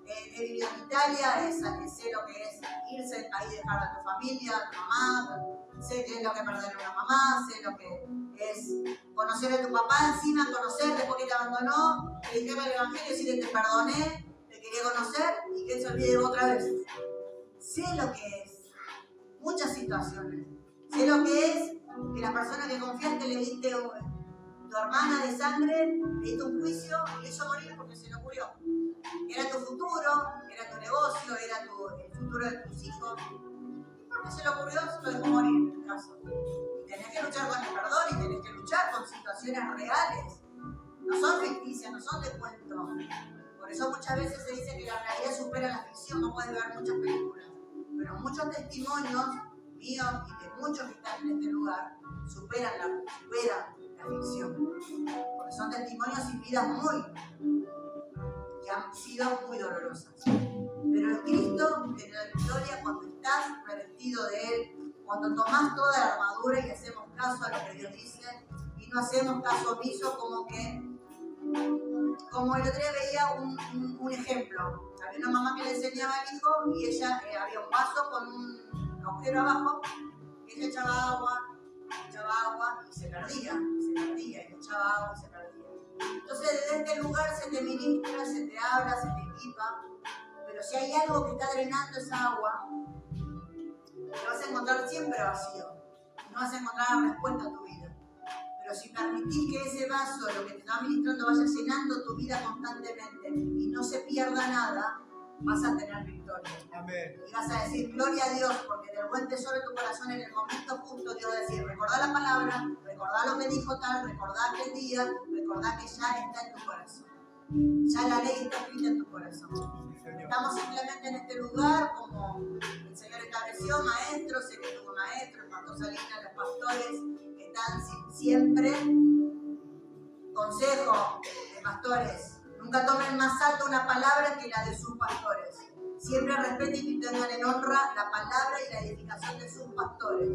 He vivido en Italia, sé lo que es irse ahí, dejar a tu familia, a tu mamá, sé qué es lo que es perder a una mamá, sé lo que es conocer a tu papá encima, conocer después que te abandonó, predicarle el evangelio, decirle te perdoné, te quería conocer y que él se olvide otra vez. Sé lo que es, muchas situaciones. Sé lo que es que la persona que confiaste le diste tu hermana de sangre, le diste un juicio y le hizo morir porque se le ocurrió. Era tu futuro, era tu negocio, era el futuro de tus hijos. ¿Y por qué se le ocurrió? Se lo dejó morir en el caso. Y tenés que luchar con el perdón y tenés que luchar con situaciones reales. No son ficticias, no son de cuento. Por eso muchas veces se dice que la realidad supera la ficción. No puedes ver muchas películas. Pero muchos testimonios míos y de muchos que están en este lugar superan la ficción. Porque son testimonios y vidas que han sido muy dolorosas. Pero en Cristo te da victoria cuando estás revestido de Él, cuando tomás toda la armadura y hacemos caso a lo que Dios dice y no hacemos caso omiso como el otro día veía un ejemplo. Había una mamá que le enseñaba al hijo y ella había un vaso con un agujero abajo y ella echaba agua y se perdía, y echaba agua y se perdía. Entonces desde este lugar se te ministra, se te habla, se te equipa, pero si hay algo que está drenando esa agua, te vas a encontrar siempre vacío, no vas a encontrar la respuesta a tu vida. Pero si permitís que ese vaso, lo que te está ministrando, vaya llenando tu vida constantemente y no se pierda nada, vas a tener victoria. Amén. Y vas a decir, gloria a Dios, porque del buen tesoro de tu corazón en el momento justo Dios va a decir, recordá la palabra, recordá lo que dijo tal, recordá aquel día, recordá que ya está en tu corazón. Ya la ley está escrita en tu corazón. Estamos simplemente en este lugar como el Señor estableció, maestros, sé que tuvo maestros, el pastor Salinas, los pastores que están siempre. Consejo de pastores, nunca tomen más alto una palabra que la de sus pastores. Siempre respeten y tengan en honra la palabra y la edificación de sus pastores,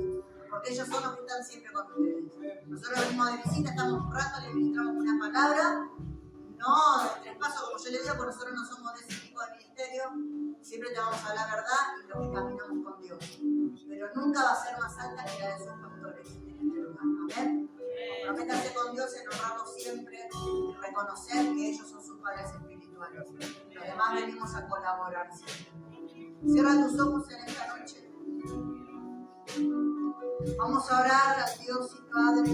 porque ellos son los que están siempre con ustedes. Nosotros venimos de visita, estamos un rato, le ministramos una palabra, no de tres pasos como yo le digo, porque nosotros no somos de ese tipo de ministerio, siempre te vamos a hablar la verdad y lo que caminamos con Dios. Pero nunca va a ser más alta que la de sus pastores en este lugar. Amén. Comprométase con Dios en honrarlo siempre y reconocer que ellos son sus padres espirituales. Los demás venimos a colaborar siempre. Cierra tus ojos en esta noche. Vamos a orar al Dios y Padre